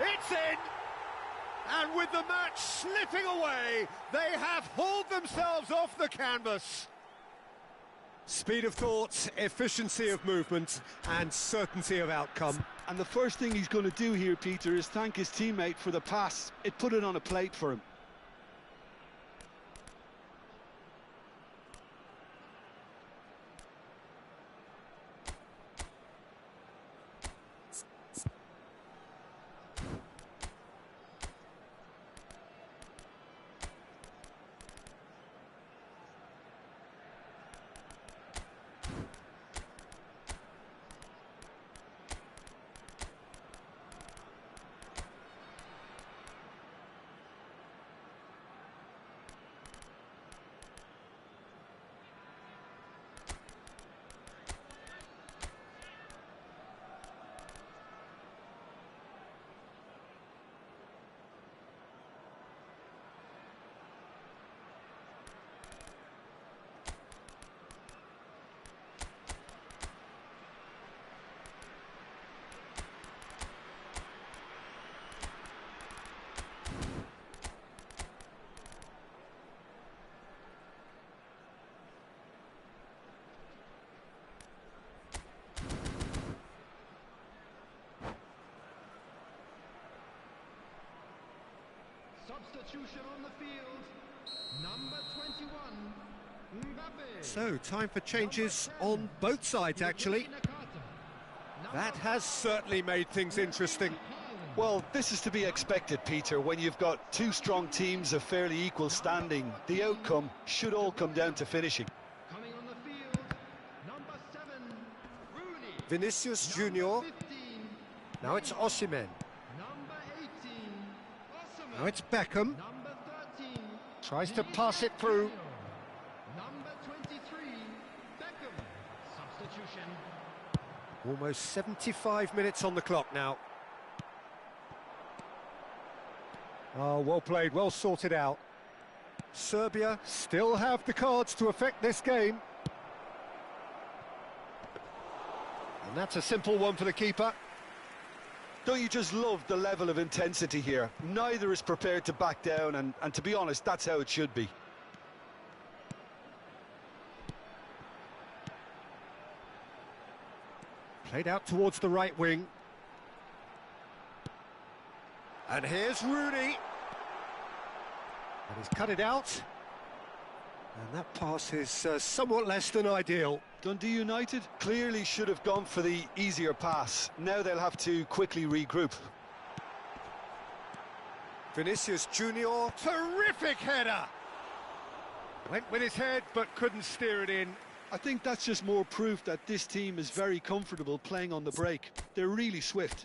A: It's in! And with the match slipping away, they have hauled themselves off the canvas. Speed of thought, efficiency of movement, and certainty of outcome.
B: And the first thing he's going to do here, Peter, is thank his teammate for the pass. It put it on a plate for him.
C: Substitution on the field, number 21, Mbappe.
A: So, time for changes on both sides, actually. That has certainly made things interesting.
B: Well, this is to be expected, Peter. When you've got two strong teams of fairly equal standing, the outcome should all come down to finishing.
C: Coming on the field, number 7, Rooney.
A: Vinicius Junior.
C: 15,
A: Now it's Osimhen.
C: number 18, Osimhen.
A: Now it's Beckham.
C: Number 13,
A: Tries to pass it through.
C: number 23, Beckham. Substitution.
A: Almost 75 minutes on the clock now. Oh, well played, well sorted out. Serbia still have the cards to affect this game. And that's a simple one for the keeper.
B: Don't you just love the level of intensity here? Neither is prepared to back down, and to be honest, that's how it should be.
A: Played out towards the right wing. And here's Rooney. And he's cut it out. And that pass is somewhat less than ideal.
B: Dundee United clearly should have gone for the easier pass. Now they'll have to quickly regroup.
A: Vinicius Junior, terrific header! Went with his head but couldn't steer it in.
B: I think that's just more proof that this team is very comfortable playing on the break. They're really swift.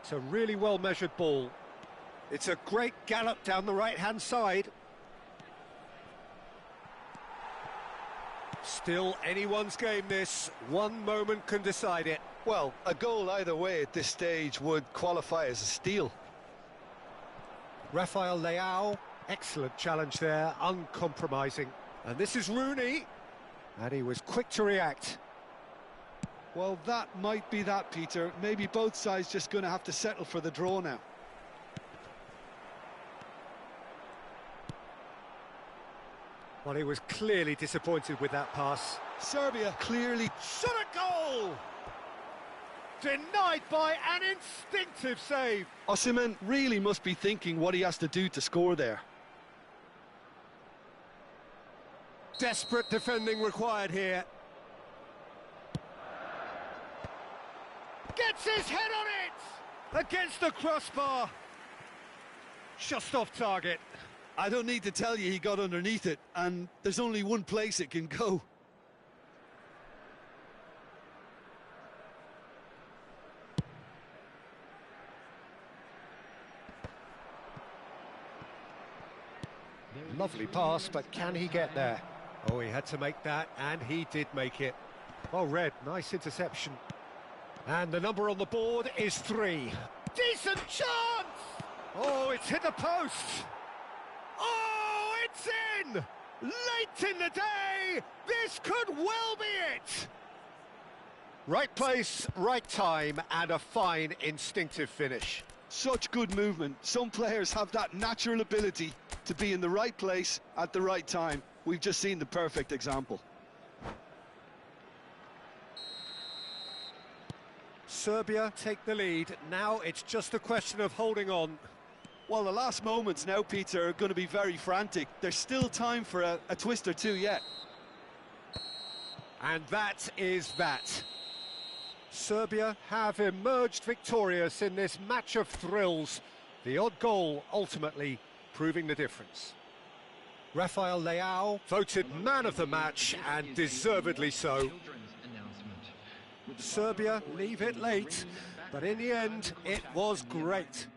A: It's a really well-measured ball. It's a great gallop down the right-hand side. Still anyone's game, this. One moment can decide it.
B: Well, a goal either way at this stage would qualify as a steal.
A: Rafael Leao, excellent challenge there, uncompromising. And this is Rooney, and he was quick to react.
B: Well, that might be that, Peter. Maybe both sides just going to have to settle for the draw now.
A: Well, he was clearly disappointed with that pass.
B: Serbia clearly...
A: Shot a goal! Denied by an instinctive save.
B: Osimhen really must be thinking what he has to do to score there.
A: Desperate defending required here. Gets his head on it! Against the crossbar. Just off target.
B: I don't need to tell you he got underneath it, and there's only one place it can go.
A: Lovely pass, but can he get there? Oh, he had to make that, and he did make it. Well read, nice interception. And the number on the board is 3. Decent chance! Oh, it's hit the post! Oh, it's in! Late in the day, this could well be it! Right place, right time, and a fine instinctive finish.
B: Such good movement. Some players have that natural ability to be in the right place at the right time. We've just seen the perfect example.
A: Serbia take the lead. Now it's just a question of holding on.
B: Well, the last moments now, Peter, are going to be very frantic. There's still time for a twist or two yet.
A: And that is that. Serbia have emerged victorious in this match of thrills. The odd goal ultimately proving the difference. Rafael Leao voted man of the match, and deservedly so. Serbia leave it late, but in the end it was great.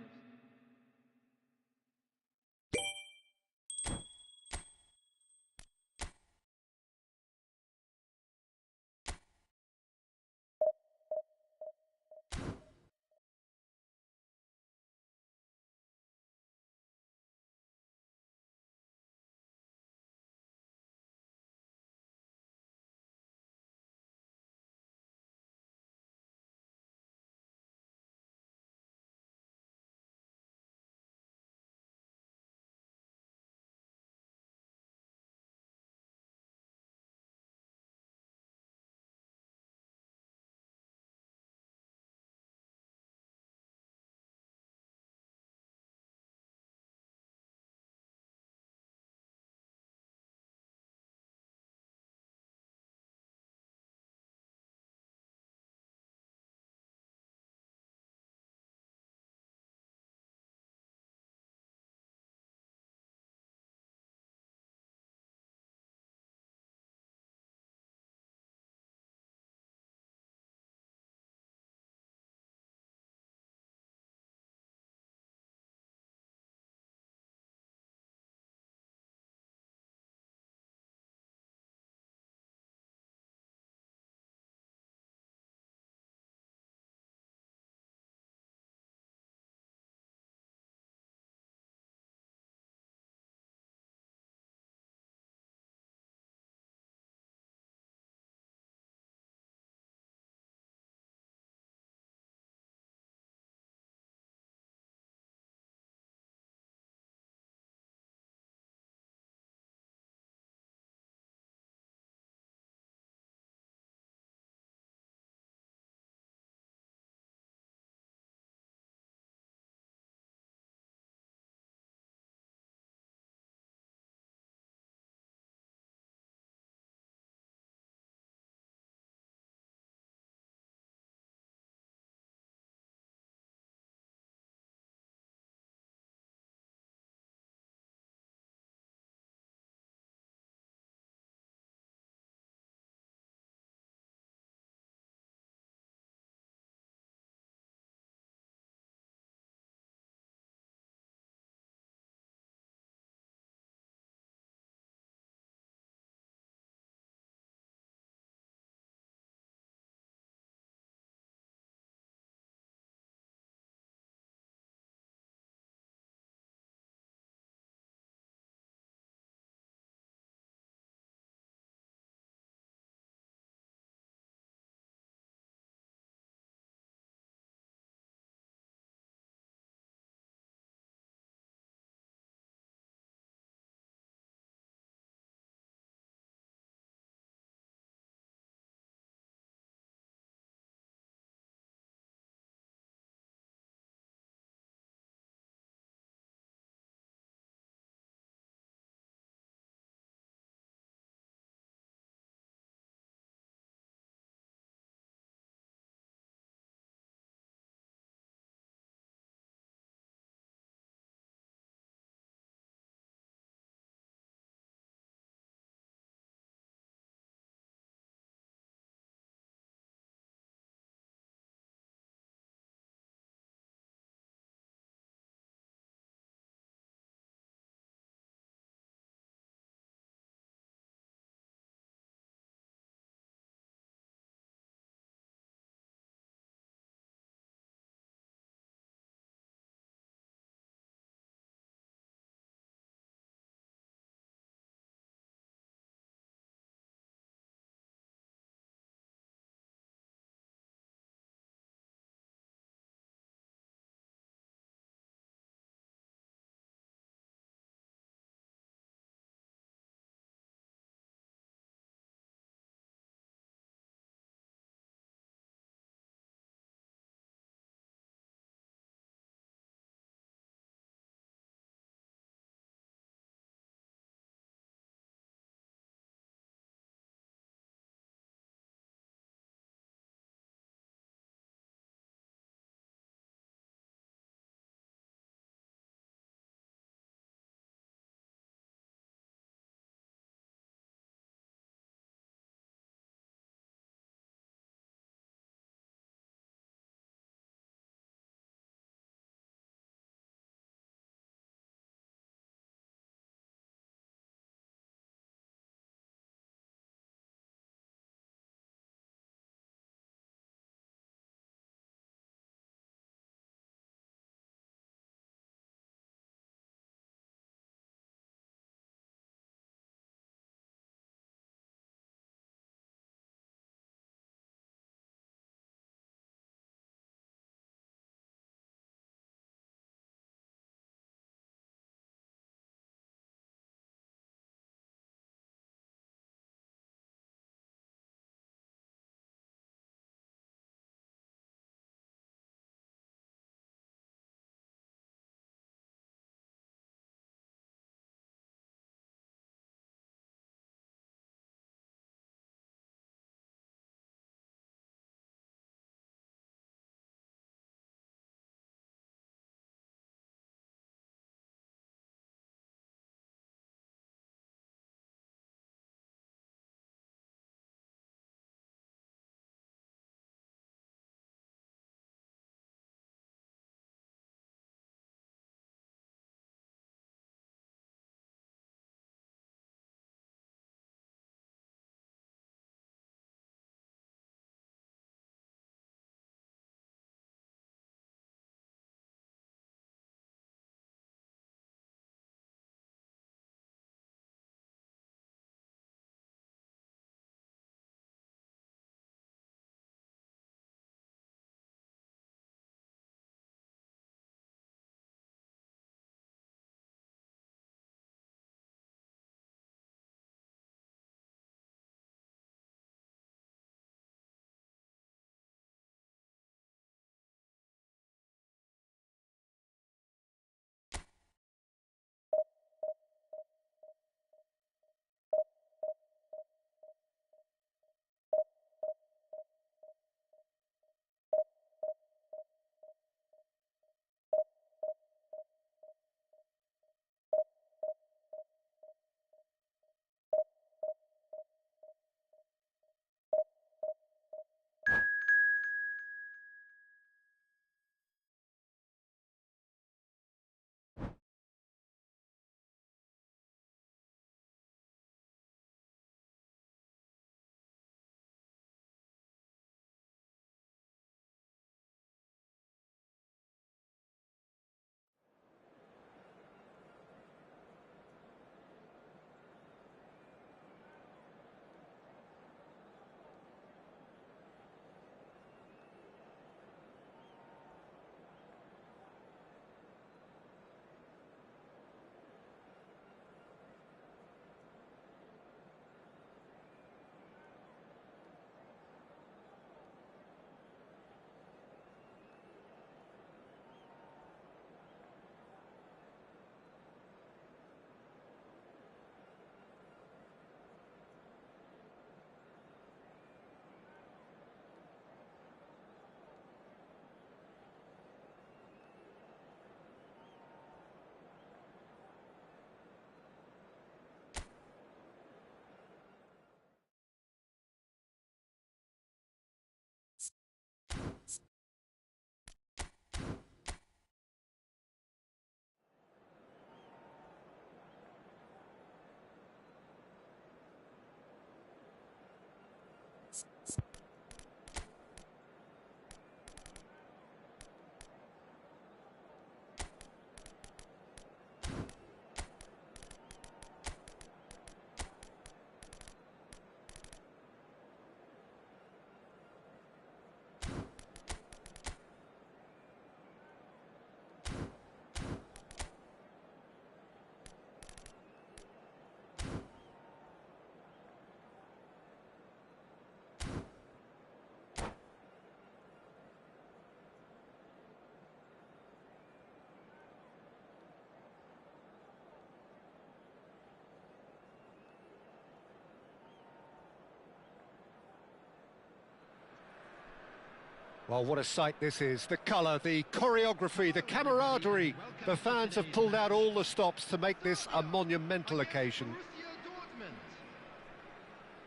A: Well, what a sight this is. The colour, the choreography, the camaraderie. The fans have pulled out all the stops to make this a monumental occasion.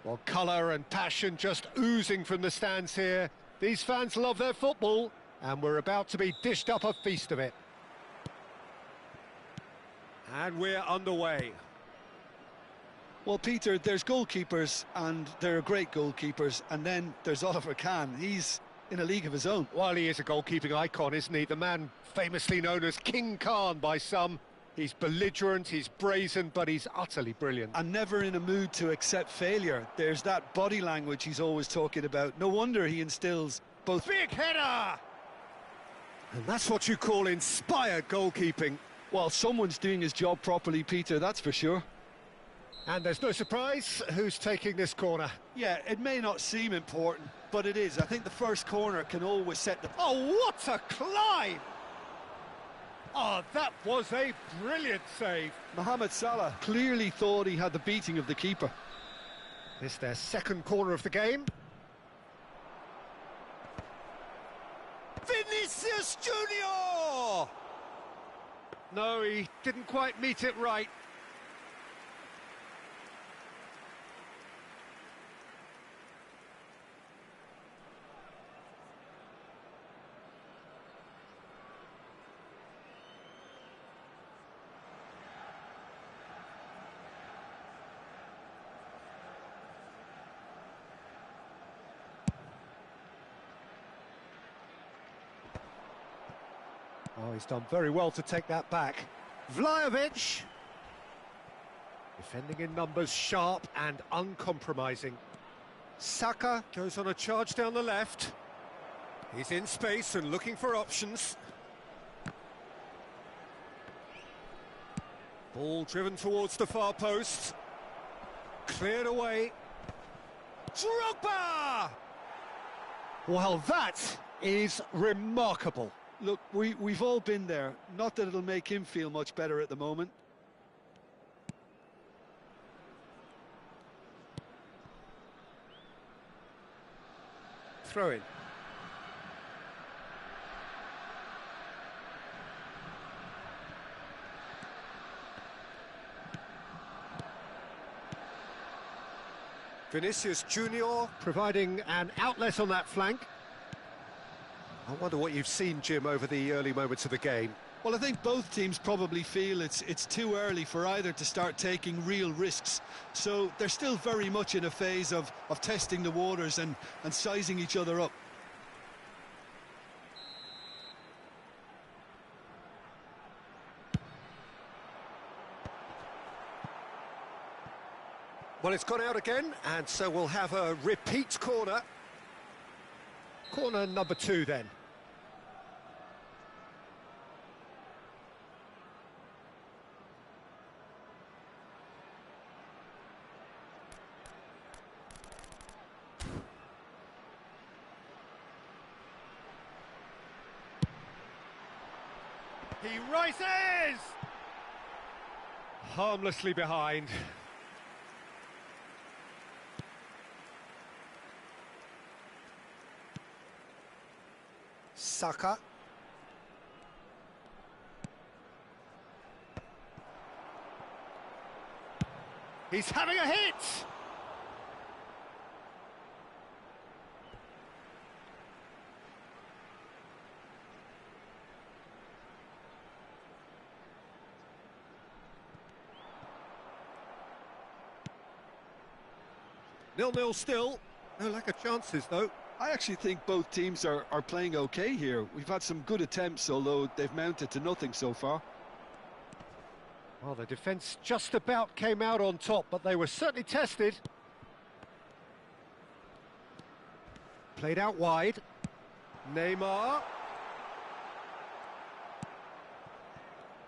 A: Well, colour and passion just oozing from the stands here. These fans love their football, and we're about to be dished up a feast of it. And we're underway.
B: Well, Peter, there's goalkeepers, and there are great goalkeepers, and then there's Oliver Kahn. He's in a league of his own.
A: Well, he is a goalkeeping icon, isn't he? The man famously known as King Khan by some. He's belligerent, he's brazen, but he's utterly brilliant.
B: And never in a mood to accept failure. There's that body language he's always talking about. No wonder he instills both...
A: Big header! And that's what you call inspired goalkeeping.
B: Well, someone's doing his job properly, Peter, that's for sure.
A: And there's no surprise who's taking this corner.
B: Yeah, it may not seem important, but it is. I think the first corner can always set the...
A: Oh, what a climb! Oh, that was a brilliant save.
B: Mohamed Salah clearly thought he had the beating of the keeper.
A: This their second corner of the game. Vinicius Junior! No, he didn't quite meet it right. Oh, he's done very well to take that back. Vlahovic. Defending in numbers, sharp and uncompromising. Saka goes on a charge down the left. He's in space and looking for options. Ball driven towards the far post. Cleared away. Drogba! Well, that is remarkable.
B: Look, we've all been there. Not that it'll make him feel much better at the moment.
A: Throw in. Vinicius Junior providing an outlet on that flank. I wonder what you've seen, Jim, over the early moments of the game.
B: Well, I think both teams probably feel it's too early for either to start taking real risks. So they're still very much in a phase of testing the waters and sizing each other up.
A: Well, it's gone out again, and so we'll have a repeat corner. Corner number 2, then. He rises! Harmlessly behind. Saka. He's having a hit! 0-0 still. No lack of chances, though.
B: I actually think both teams are playing okay here. We've had some good attempts, although they've mounted to nothing so far.
A: Well, the defence just about came out on top, but they were certainly tested. Played out wide. Neymar.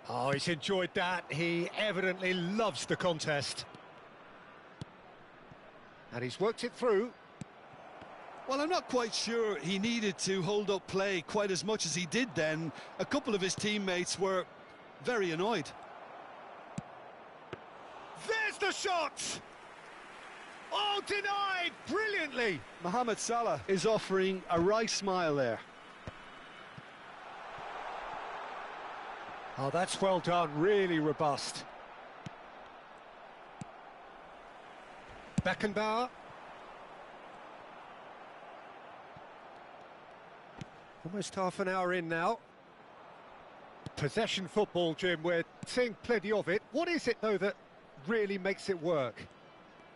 A: Oh, he's enjoyed that. He evidently loves the contest. And he's worked it through.
B: Well, I'm not quite sure he needed to hold up play quite as much as he did then. A couple of his teammates were very annoyed.
A: There's the shot! Oh, denied brilliantly.
B: Mohamed Salah is offering a wry smile there.
A: Oh, that's well done, really robust. Beckenbauer. Almost half an hour in now. Possession football, Jim, we're seeing plenty of it. What is it, though, that really makes it work?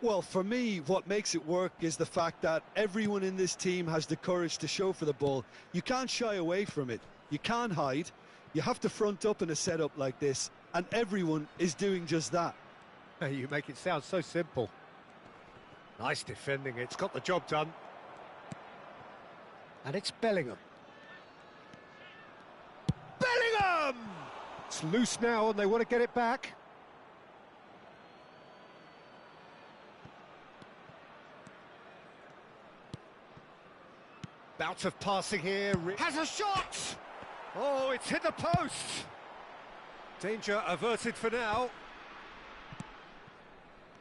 B: Well, for me, what makes it work is the fact that everyone in this team has the courage to show for the ball. You can't shy away from it. You can't hide. You have to front up in a setup like this, and everyone is doing just that.
A: You make it sound so simple. Nice defending, it's got the job done. And it's Bellingham. Bellingham! It's loose now and they want to get it back. Bout of passing here. Has a shot! Oh, it's hit the post! Danger averted for now.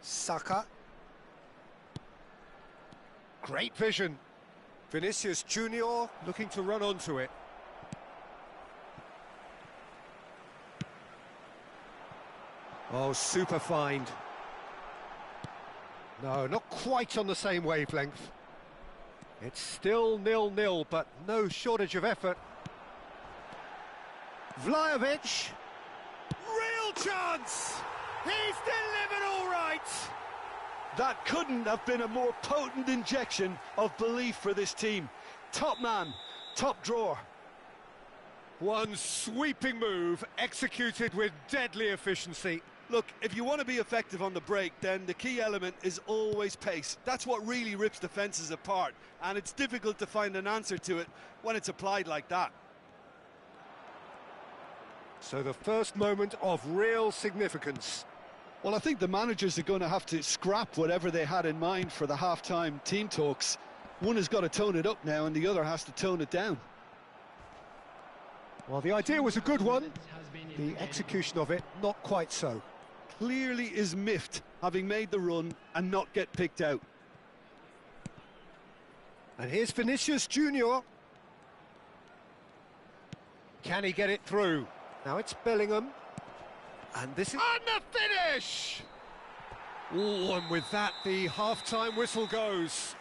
A: Saka. Great vision. Vinicius Junior looking to run onto it. Oh, super find. No, not quite on the same wavelength. It's still 0-0, but no shortage of effort. Vlahovic. Real chance! He's delivered all right!
B: That couldn't have been a more potent injection of belief for this team. Top man, top drawer.
A: One sweeping move, executed with deadly efficiency.
B: Look, if you want to be effective on the break, then the key element is always pace. That's what really rips defences apart, and it's difficult to find an answer to it when it's applied like that.
A: So the first moment of real significance.
B: Well, I think the managers are going to have to scrap whatever they had in mind for the half-time team talks. One has got to tone it up now, and the other has to tone it down.
A: Well, the idea was a good one. The execution of it, not quite so.
B: Clearly is miffed, having made the run and not get picked out.
A: And here's Vinicius Junior. Can he get it through? Now it's Bellingham. And this is... And the finish! Oh, and with that, the half-time whistle goes.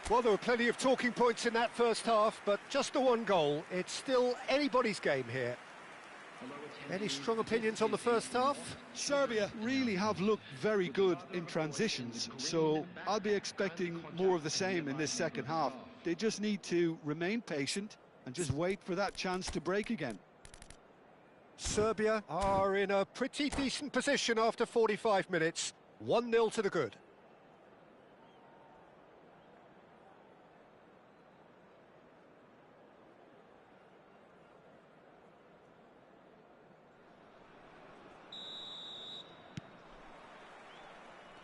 A: Well, there were plenty of talking points in that first half, but just the one goal. It's still anybody's game here. Any strong opinions on the first half?
B: Serbia really have looked very good in transitions, so I'll be expecting more of the same in this second half. They just need to remain patient and just wait for that chance to break again.
A: Serbia are in a pretty decent position after 45 minutes. 1-0 to the good.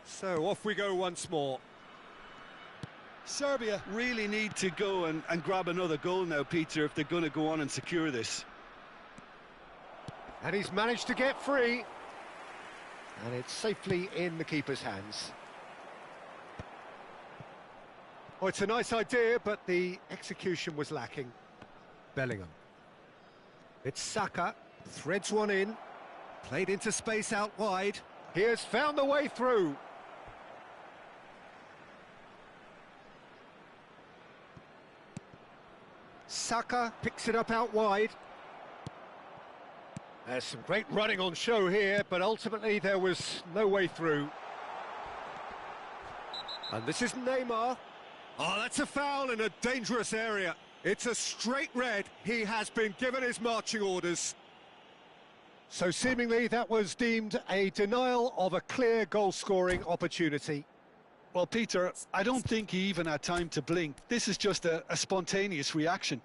A: So off we go once more.
B: Serbia really need to go and grab another goal now, Peter, if they're going to go on and secure this.
A: And he's managed to get free. And it's safely in the keeper's hands. Oh, it's a nice idea, but the execution was lacking. Bellingham. It's Saka. Threads one in. Played into space out wide. He has found the way through. Saka picks it up out wide. There's some great running on show here, but ultimately there was no way through. And this is Neymar. Oh, that's a foul in a dangerous area. It's a straight red. He has been given his marching orders. So seemingly that was deemed a denial of a clear goal-scoring opportunity.
B: Well, Peter, I don't think he even had time to blink. This is just a spontaneous reaction.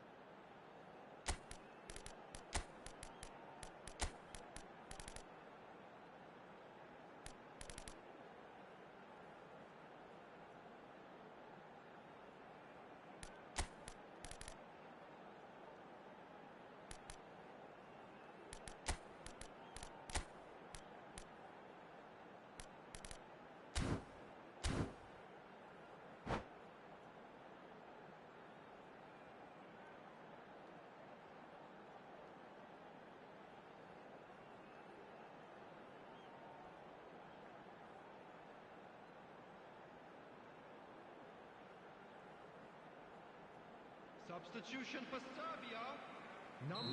C: Substitution for Serbia.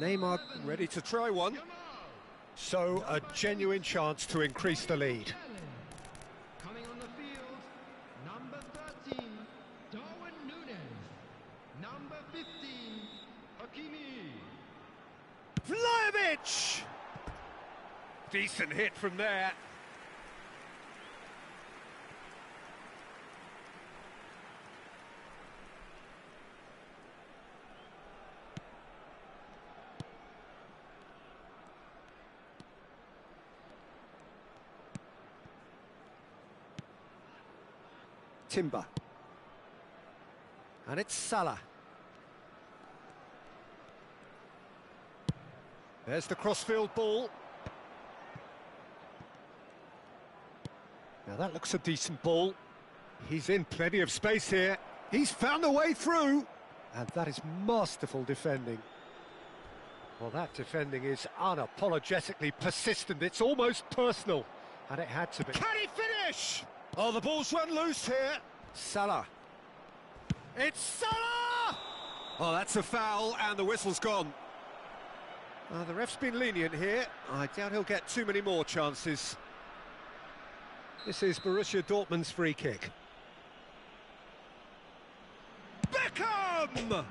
A: Neymar ready to try one. So a genuine chance to increase the lead.
C: Coming on the field, number 13, Darwin Núñez. Number 15, Hakimi.
A: Vlahovic! Decent hit from there. Timber. And it's Salah. There's the crossfield ball. Now that looks a decent ball. He's in plenty of space here. He's found a way through. And that is masterful defending. Well, that defending is unapologetically persistent. It's almost personal. And it had to be. Can he finish? Oh, the ball's run loose here. Salah. It's Salah! Oh, that's a foul, and the whistle's gone. The ref's been lenient here. I doubt he'll get too many more chances. This is Borussia Dortmund's free kick. Beckham!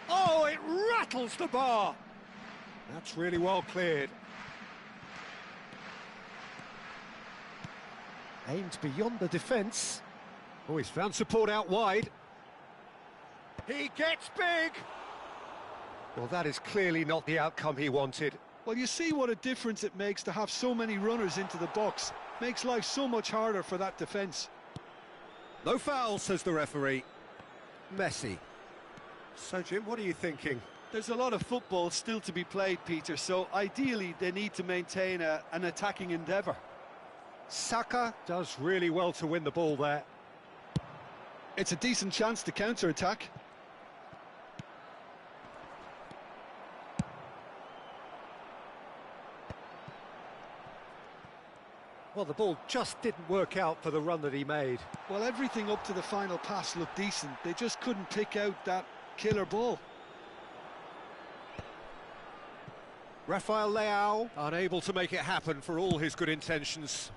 A: Oh, it rattles the bar. That's really well cleared. Aimed beyond the defence. Oh, he's found support out wide. He gets big! Well, that is clearly not the outcome he wanted.
B: Well, you see what a difference it makes to have so many runners into the box. Makes life so much harder for that defence.
A: No foul, says the referee. Messi. So, Jim, what are you thinking?
B: There's a lot of football still to be played, Peter, so ideally they need to maintain an attacking endeavour.
A: Saka does really well to win the ball there.
B: It's a decent chance to counter-attack.
A: Well, the ball just didn't work out for the run that he made.
B: Well, everything up to the final pass looked decent. They just couldn't pick out that killer ball.
A: Rafael Leao unable to make it happen for all his good intentions.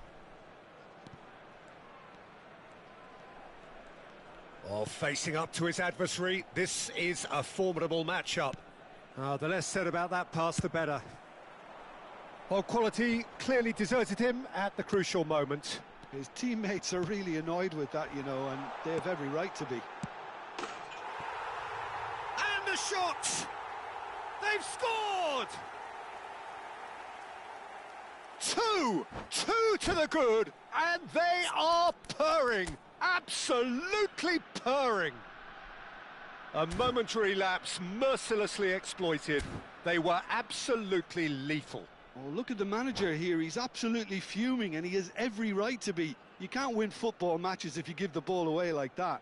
A: Oh, facing up to his adversary, this is a formidable matchup. The less said about that pass, the better. Well, quality clearly deserted him at the crucial moment.
B: His teammates are really annoyed with that, you know, and they have every right to be.
A: And the shot! They've scored! Two to the good, and they are purring. Absolutely purring. A momentary lapse mercilessly exploited. They were absolutely lethal.
B: Oh, look at the manager here. He's absolutely fuming, and he has every right to be. You can't win football matches if you give the ball away like that.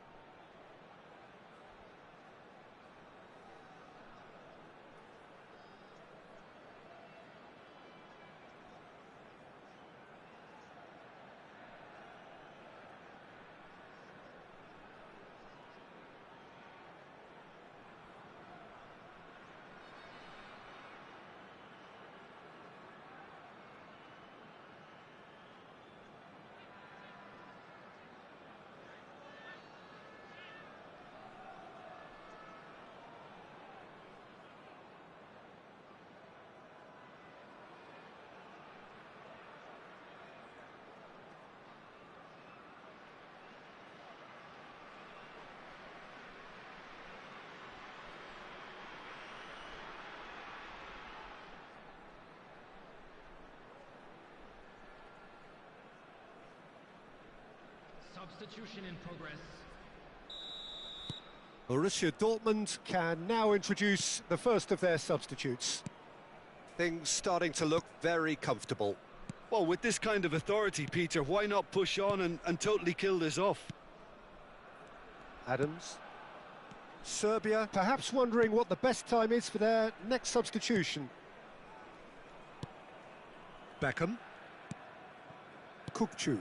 C: Substitution in progress.
A: Borussia Dortmund can now introduce the first of their substitutes. Things starting to look very comfortable.
B: Well, with this kind of authority, Peter, why not push on and totally kill this off?
A: Adams. Serbia perhaps wondering what the best time is for their next substitution. Beckham. Kukçu.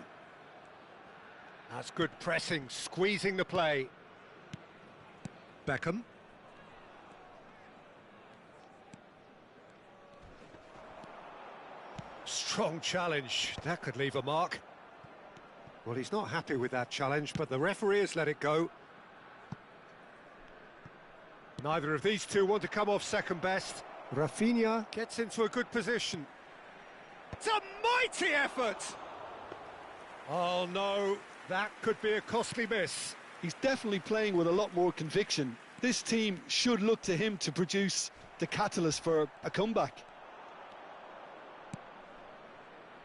A: That's good pressing, squeezing the play. Beckham. strong challenge. That could leave a mark. Well, he's not happy with that challenge, but the referee has let it go. Neither of these two want to come off second best. Rafinha gets into a good position. It's a mighty effort! Oh no, that could be a costly miss.
B: He's definitely playing with a lot more conviction. This team should look to him to produce the catalyst for a comeback.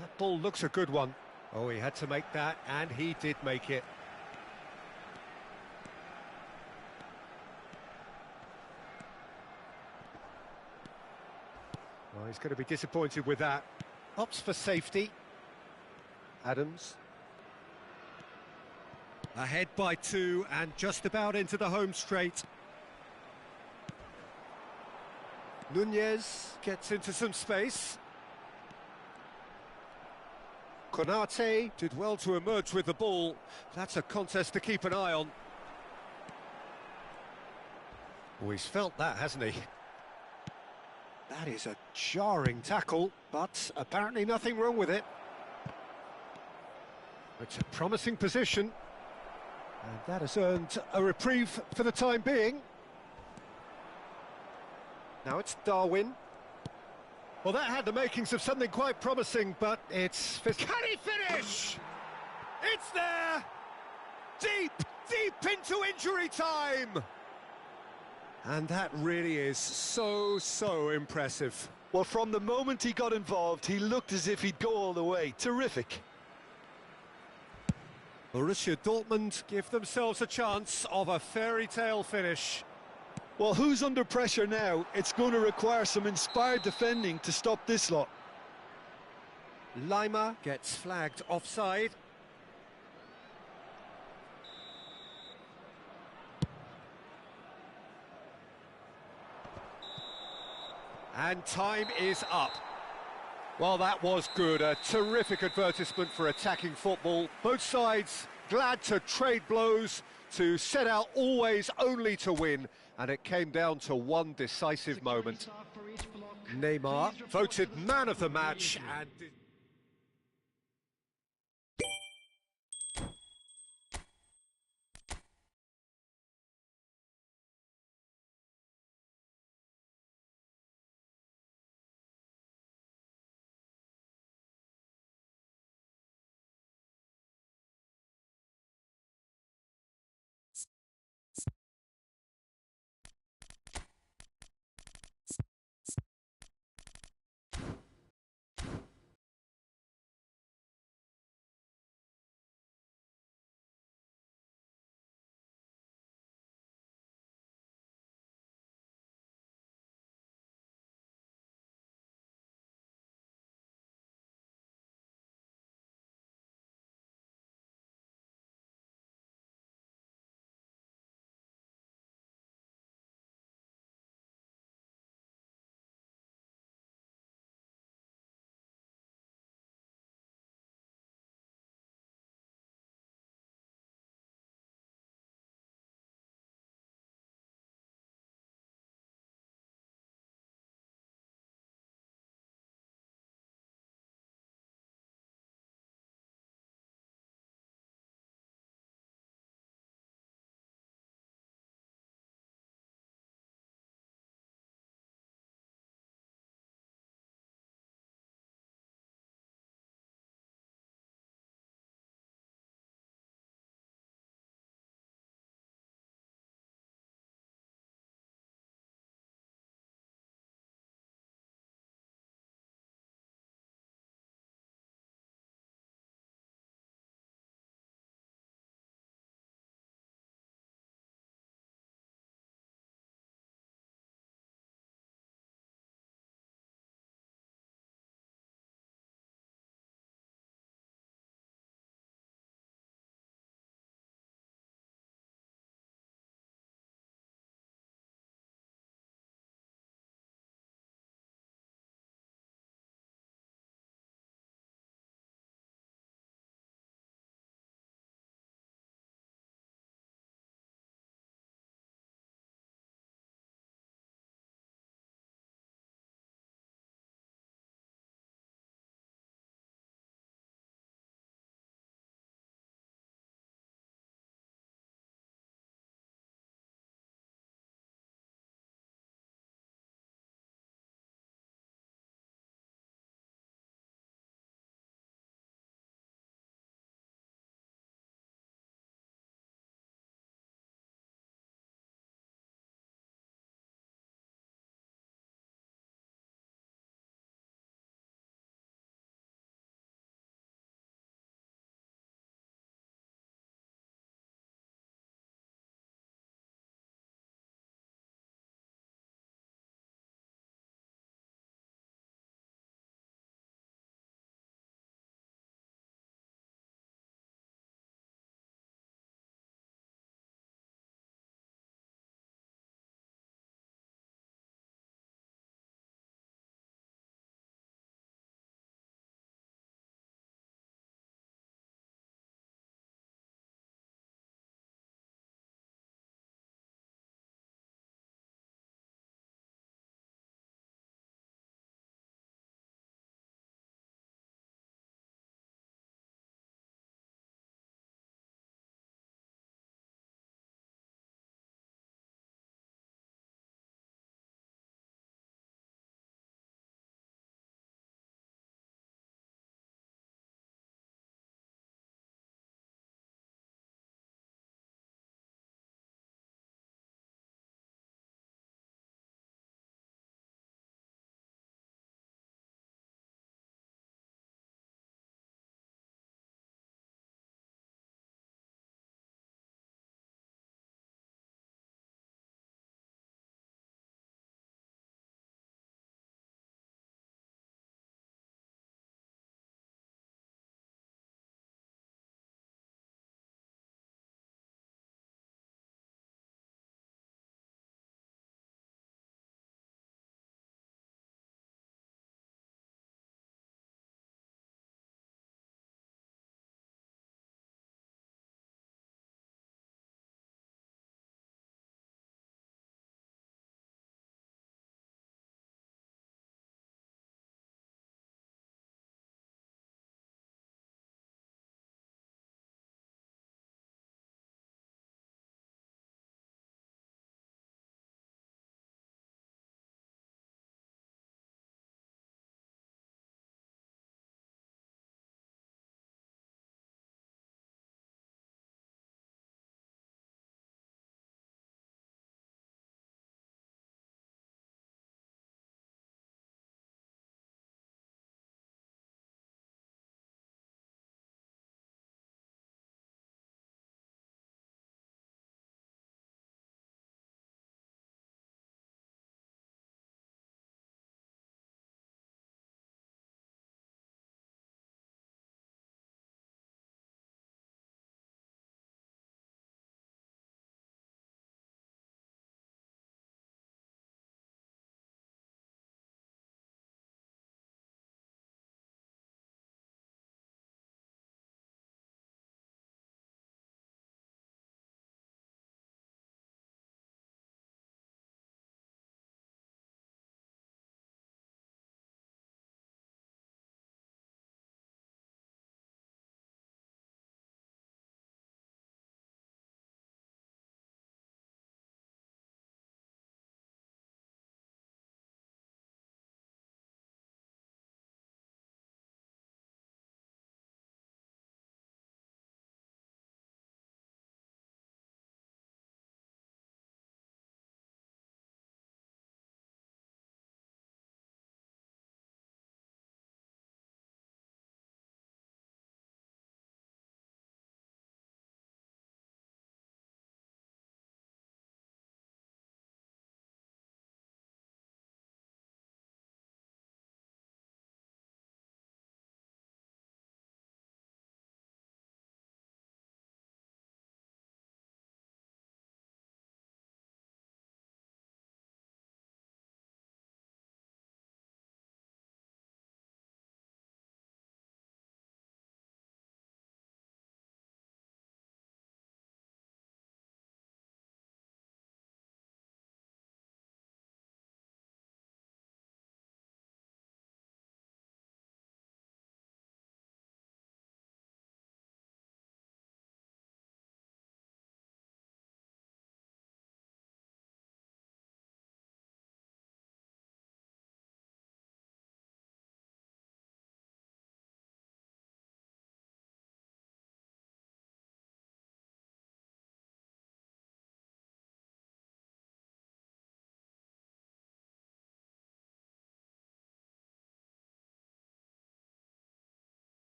A: That ball looks a good one. Oh, he had to make that, and he did make it. Well, he's going to be disappointed with that. Opts for safety. Adams. Ahead by 2 and just about into the home straight. Nunez gets into some space. Konate did well to emerge with the ball. That's a contest to keep an eye on. Oh, he's felt that, hasn't he? That is a jarring tackle, but apparently nothing wrong with it. It's a promising position, and that has earned a reprieve for the time being. Now it's Darwin. Well, that had the makings of something quite promising, but it's... Can he finish? It's there! Deep, deep into injury time! And that really is so impressive.
B: Well, from the moment he got involved, he looked as if he'd go all the way. Terrific.
A: Borussia Dortmund give themselves a chance of a fairy tale finish.
B: Well, who's under pressure now? It's going to require some inspired defending to stop this lot.
A: Lima gets flagged offside. And time is up. Well, that was good. A terrific advertisement for attacking football. Both sides glad to trade blows, to set out always only to win. And it came down to one decisive moment. Neymar voted man of the match and...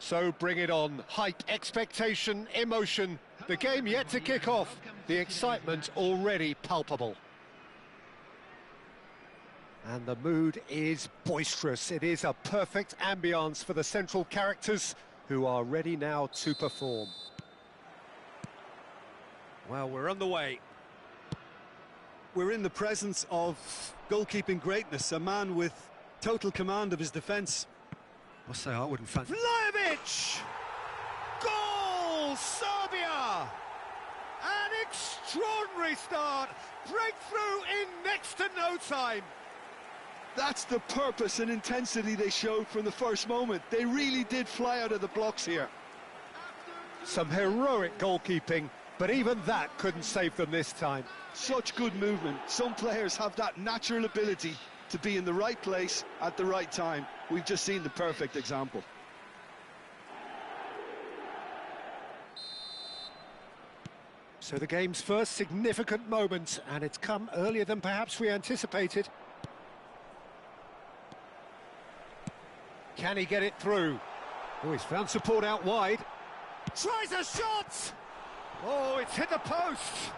A: So bring it on. Hype, expectation, emotion. The game yet to kick off. The excitement already palpable. And the mood is boisterous. It is a perfect ambience for the central characters who are ready now to perform.
D: Well, we're on the way.
B: We're in the presence of goalkeeping greatness, a man with total command of his defence.
D: I'll say I wouldn't fancy...
A: Vlahovic! Goal! Serbia! An extraordinary start. Breakthrough in next to no time.
B: That's the purpose and intensity they showed from the first moment. They really did fly out of the blocks here.
A: Some heroic goalkeeping, but even that couldn't save them this time.
B: Such good movement. Some players have that natural ability to be in the right place at the right time. We've just seen the perfect example.
A: So the game's first significant moment, and it's come earlier than perhaps we anticipated. Can he get it through? Oh, he's found support out wide. Tries a shot! Oh, it's hit the post!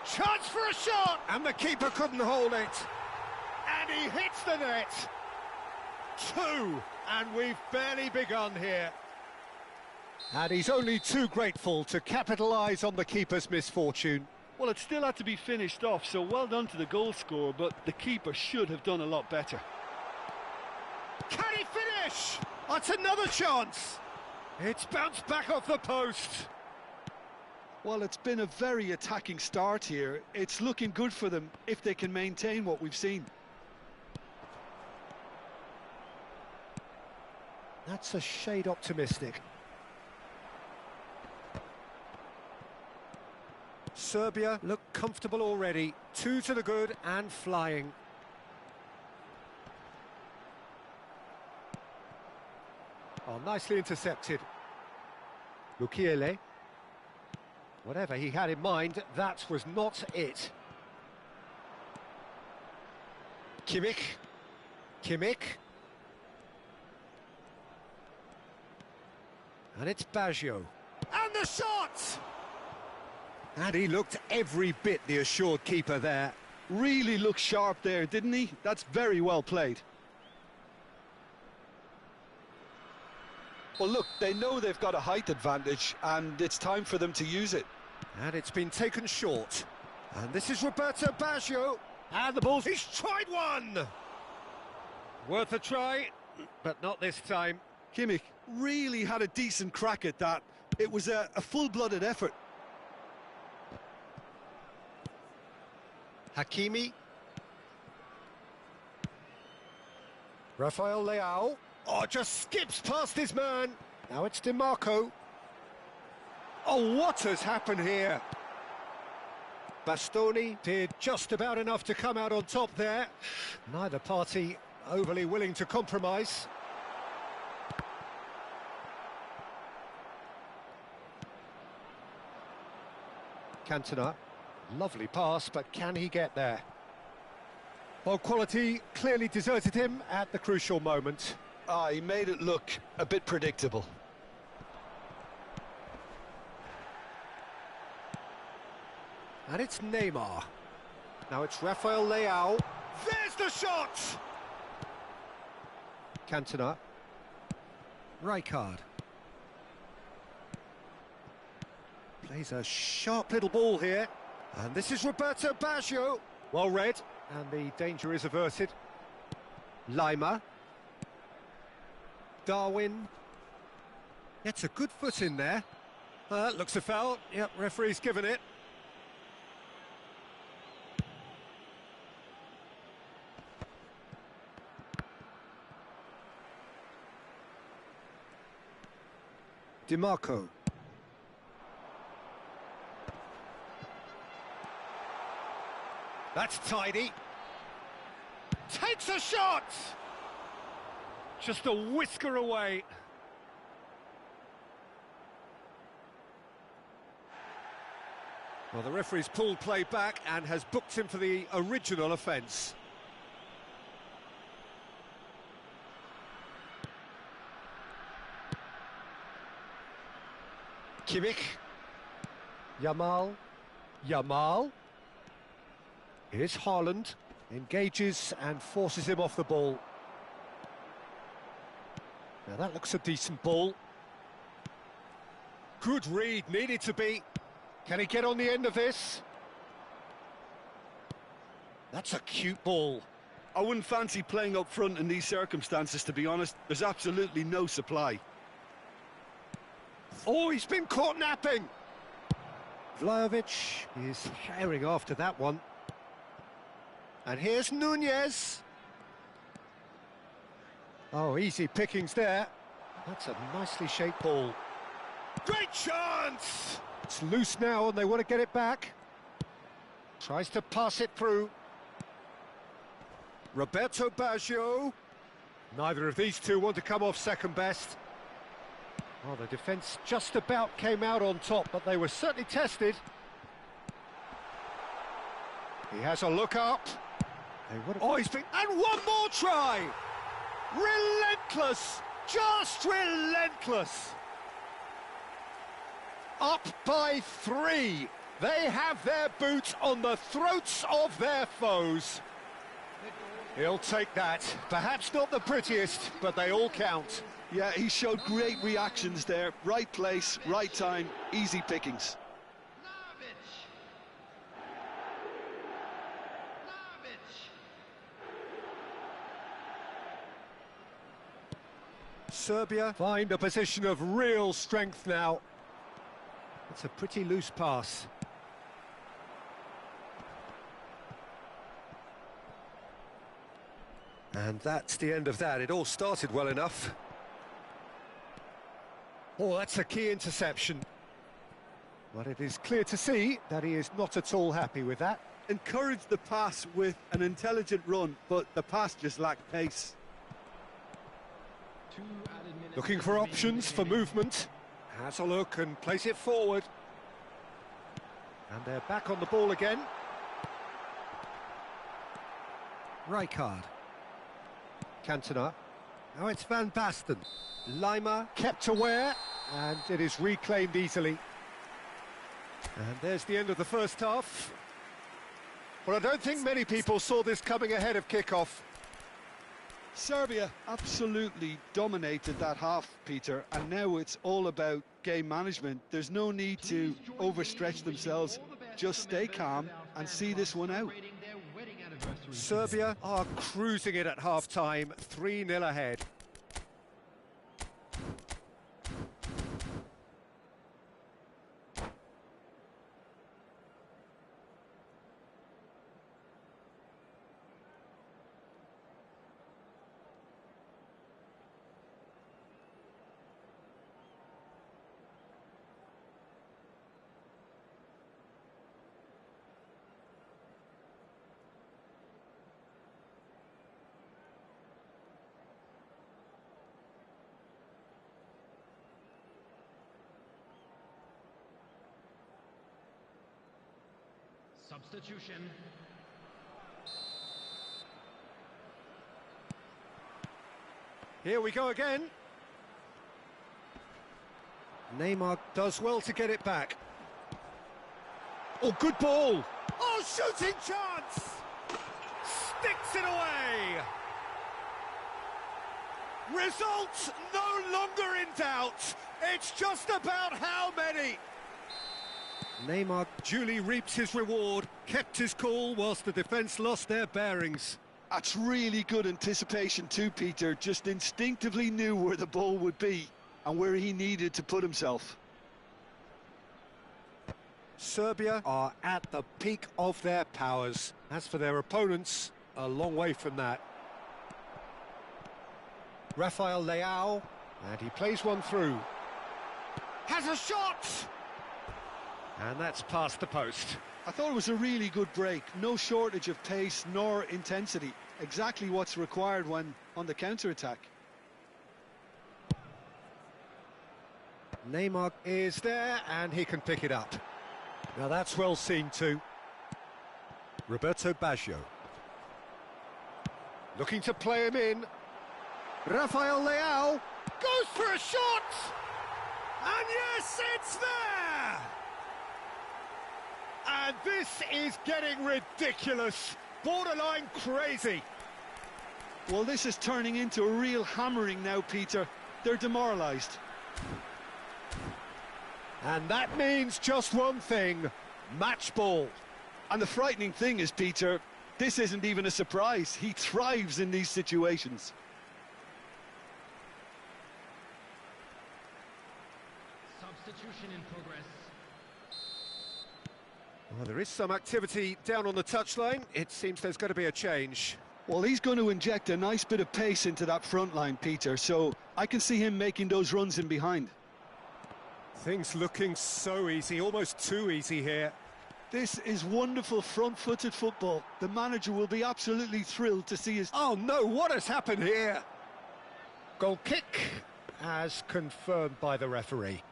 A: Chance for a shot! And the keeper couldn't hold it. And he hits the net. 2, and we've barely begun here. And he's only too grateful to capitalise on the keeper's misfortune.
B: Well, it still had to be finished off, so well done to the goal scorer, but the keeper should have done a lot better.
A: Can he finish? That's another chance. It's bounced back off the post.
B: Well, it's been a very attacking start here. It's looking good for them if they can maintain what we've seen.
A: That's a shade optimistic. Serbia look comfortable already. 2 to the good and flying. Oh, nicely intercepted. Lukiele. Whatever he had in mind, that was not it. Kimmich. And it's Baggio. And the shot! And he looked every bit the assured keeper there.
B: Really looked sharp there, didn't he? That's very well played. Well, look, they know they've got a height advantage, and it's time for them to use it.
A: And it's been taken short. And this is Roberto Baggio. And the ball's... He's tried one! Worth a try, but not this time.
B: Kimmich really had a decent crack at that. It was a full-blooded effort.
A: Hakimi. Rafael Leao. Oh, just skips past his man. Now it's DiMarco. Oh, what has happened here? Bastoni did just about enough to come out on top there. Neither party overly willing to compromise. Cantona. Lovely pass, but can he get there? Well, quality clearly deserted him at the crucial moment.
B: He made it look a bit predictable.
A: And it's Neymar. Now it's Rafael Leao. There's the shot! Cantona. Rijkaard. Plays a sharp little ball here. And this is Roberto Baggio. Well read. And the danger is averted. Lima. Darwin. Gets a good foot in there. Looks a foul. Yep, referee's given it. DiMarco. That's tidy. Takes a shot! Just a whisker away. Well, the referee's pulled play back and has booked him for the original offence. Kimmich. Yamal. Here's Haaland. Engages and forces him off the ball. Now that looks a decent ball. Good read, needed to be. Can he get on the end of this? That's a cute ball.
B: I wouldn't fancy playing up front in these circumstances, to be honest. There's absolutely no supply.
A: Oh, he's been caught napping. Vlahovic is herring after that one. And here's Nunez. Oh, easy pickings there. That's a nicely shaped ball. Great chance! It's loose now and they want to get it back. Tries to pass it through. Roberto Baggio. Neither of these two want to come off second best. Well, the defence just about came out on top, but they were certainly tested. He has a look up. Oh, he's been... And one more try! Relentless! Just relentless! Up by 3. They have their boots on the throats of their foes. He'll take that. Perhaps not the prettiest, but they all count.
B: Yeah, he showed great reactions there. Right place, right time, easy pickings.
A: Serbia find a position of real strength now. It's a pretty loose pass. And that's the end of that. It all started well enough. Oh, that's a key interception. But it is clear to see that he is not at all happy with that.
B: Encouraged the pass with an intelligent run, but the pass just lacked pace.
A: Looking for options for movement. Has a look and plays it forward. And they're back on the ball again. Rijkaard. Cantona. Now it's Van Basten. Lima kept aware, and it is reclaimed easily. And there's the end of the first half. Well, I don't think many people saw this coming ahead of kick-off.
B: Serbia absolutely dominated that half, Peter, and now it's all about game management. There's no need to overstretch themselves. Just stay calm and see this one out.
A: Serbia are cruising it at half-time, 3-0 ahead.
C: Substitution.
A: Here we go again. Neymar does well to get it back. Oh, good ball. Oh, shooting chance! Sticks it away! Results no longer in doubt. It's just about how many. Neymar duly reaps his reward, kept his cool whilst the defence lost their bearings.
B: That's really good anticipation too, Peter. Just instinctively knew where the ball would be and where he needed to put himself.
A: Serbia are at the peak of their powers. As for their opponents, a long way from that. Rafael Leao, and he plays one through. Has a shot! And that's past the post.
B: I thought it was a really good break. No shortage of pace nor intensity. Exactly what's required when on the counter-attack.
A: Neymar is there, and he can pick it up. Now that's well seen too. Roberto Baggio. Looking to play him in. Rafael Leao goes for a shot! And yes, it's there! And this is getting ridiculous, borderline crazy.
B: Well, this is turning into a real hammering now, Peter. They're demoralised.
A: And that means just one thing, match ball.
B: And the frightening thing is, Peter, this isn't even a surprise. He thrives in these situations.
C: Substitution in progress.
A: Well, there is some activity down on the touchline. It seems there's going to be a change.
B: Well, he's going to inject a nice bit of pace into that front line, Peter, so I can see him making those runs in behind.
A: Things looking so easy, almost too easy here.
B: This is wonderful front-footed football. The manager will be absolutely thrilled to see his...
A: Oh no, what has happened here? Goal kick, as confirmed by the referee.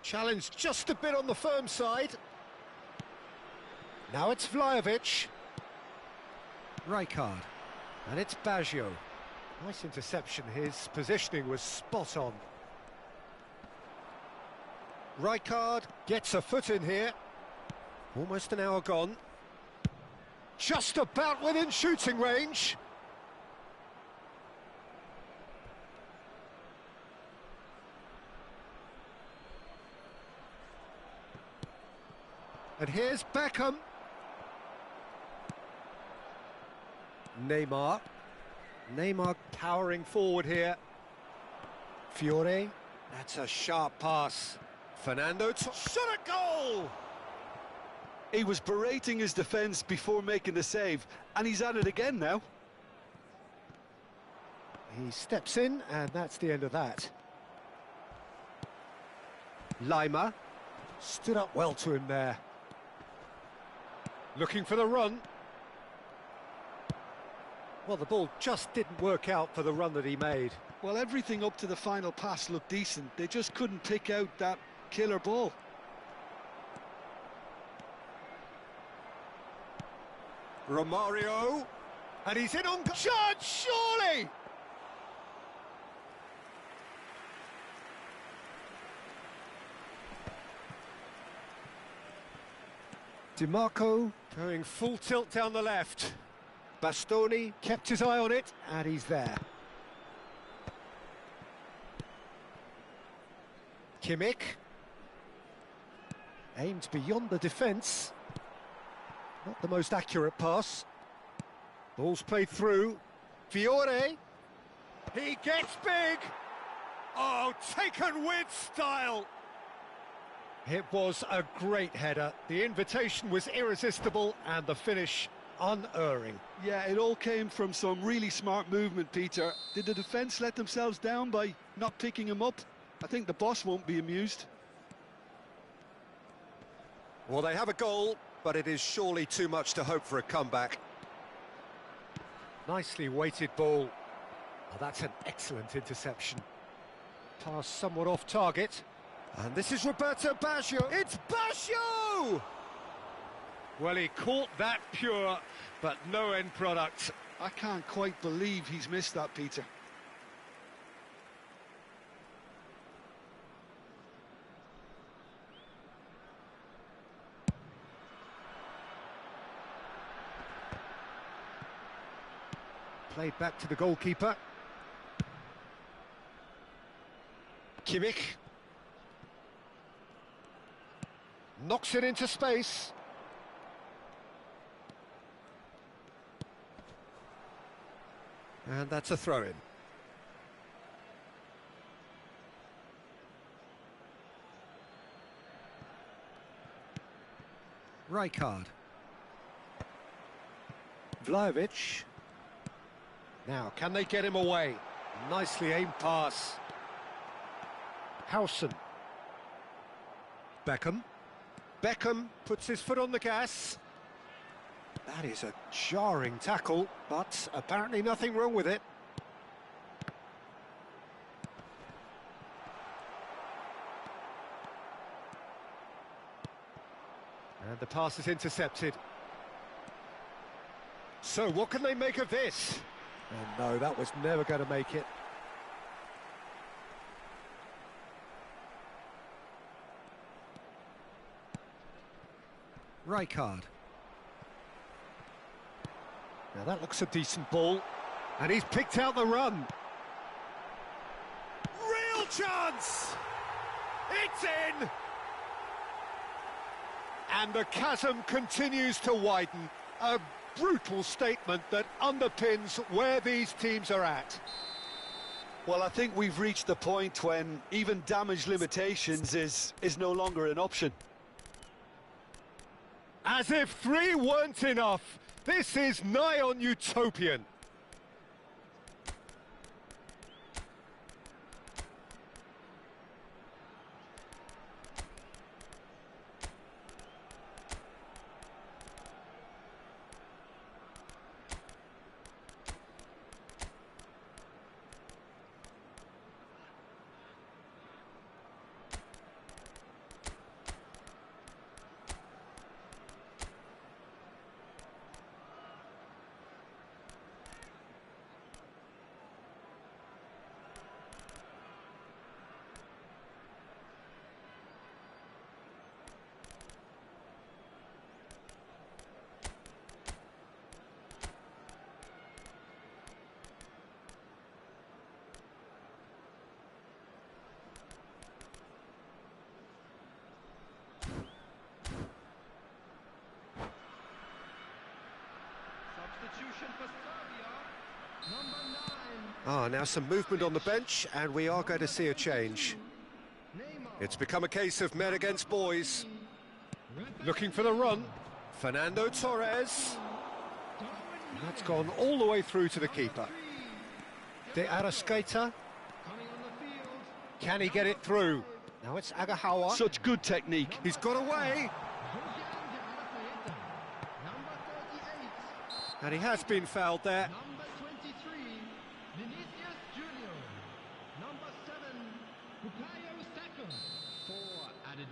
A: Challenge just a bit on the firm side. Now it's Vlahovic. Rijkaard. And it's Baggio. Nice interception, his positioning was spot on. Rijkaard gets a foot in here. Almost an hour gone. Just about within shooting range. And here's Beckham. Neymar. Neymar powering forward here. Fiore. That's a sharp pass. Fernando shot a goal!
B: He was berating his defence before making the save, and he's at it again now.
A: He steps in, and that's the end of that. Lima stood up well to him there. Looking for the run. Well, the ball just didn't work out for the run that he made.
B: Well, everything up to the final pass looked decent. They just couldn't pick out that killer ball.
A: Romario. And he's in on... Judge, surely! DiMarco going full tilt down the left. Bastoni kept his eye on it, and he's there. Kimmich. Aimed beyond the defence. Not the most accurate pass. Ball's played through. Fiore. He gets big. Oh, taken with style. It was a great header. The invitation was irresistible and the finish unerring.
B: Yeah, it all came from some really smart movement, Peter. Did the defence let themselves down by not picking him up? I think the boss won't be amused.
A: Well, they have a goal, but it is surely too much to hope for a comeback. Nicely weighted ball. Oh, that's an excellent interception. Pass somewhat off target. And this is Roberto Baggio. It's Baggio! Well, he caught that pure, but no end product.
B: I can't quite believe he's missed that, Peter.
A: Played back to the goalkeeper. Kimmich. Knocks it into space. And that's a throw-in. Rijkaard. Vlahovic. Now, can they get him away? Nicely aimed pass. Howson. Beckham. Beckham puts his foot on the gas. That is a jarring tackle, but apparently nothing wrong with it. And the pass is intercepted. So, what can they make of this? Oh no, that was never going to make it. Rijkaard. Now that looks a decent ball, and he's picked out the run. Real chance! It's in! And the chasm continues to widen. A brutal statement that underpins where these teams are at.
B: Well, I think we've reached the point when even damage limitations is no longer an option.
A: As if 3 weren't enough, this is nigh on utopian. Now some movement on the bench, and we are going to see a change. It's become a case of men against boys. Looking for the run. Fernando Torres. And that's gone all the way through to the keeper. De Arrascaeta. Can he get it through? Now it's Agahawa.
B: Such good technique.
A: He's got away. And he has been fouled there.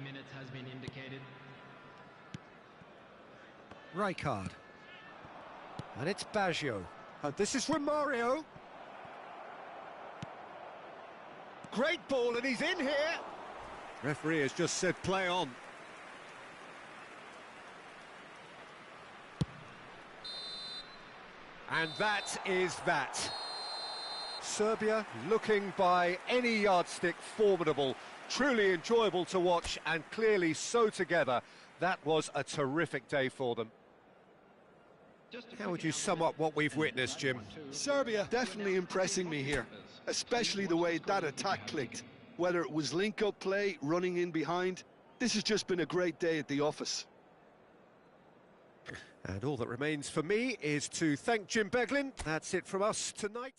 C: Minutes has been indicated.
A: Rijkaard. And it's Baggio. And this is Romario. Great ball, and he's in here. Referee has just said play on. And that is that. Serbia looking by any yardstick formidable. Truly enjoyable to watch, and clearly so together. That was a terrific day for them. How would you sum up what we've witnessed, Jim?
B: Serbia definitely impressing me here, especially the way that attack clicked. Whether it was link-up play, running in behind, this has just been a great day at the office.
A: And all that remains for me is to thank Jim Beglin. That's it from us tonight.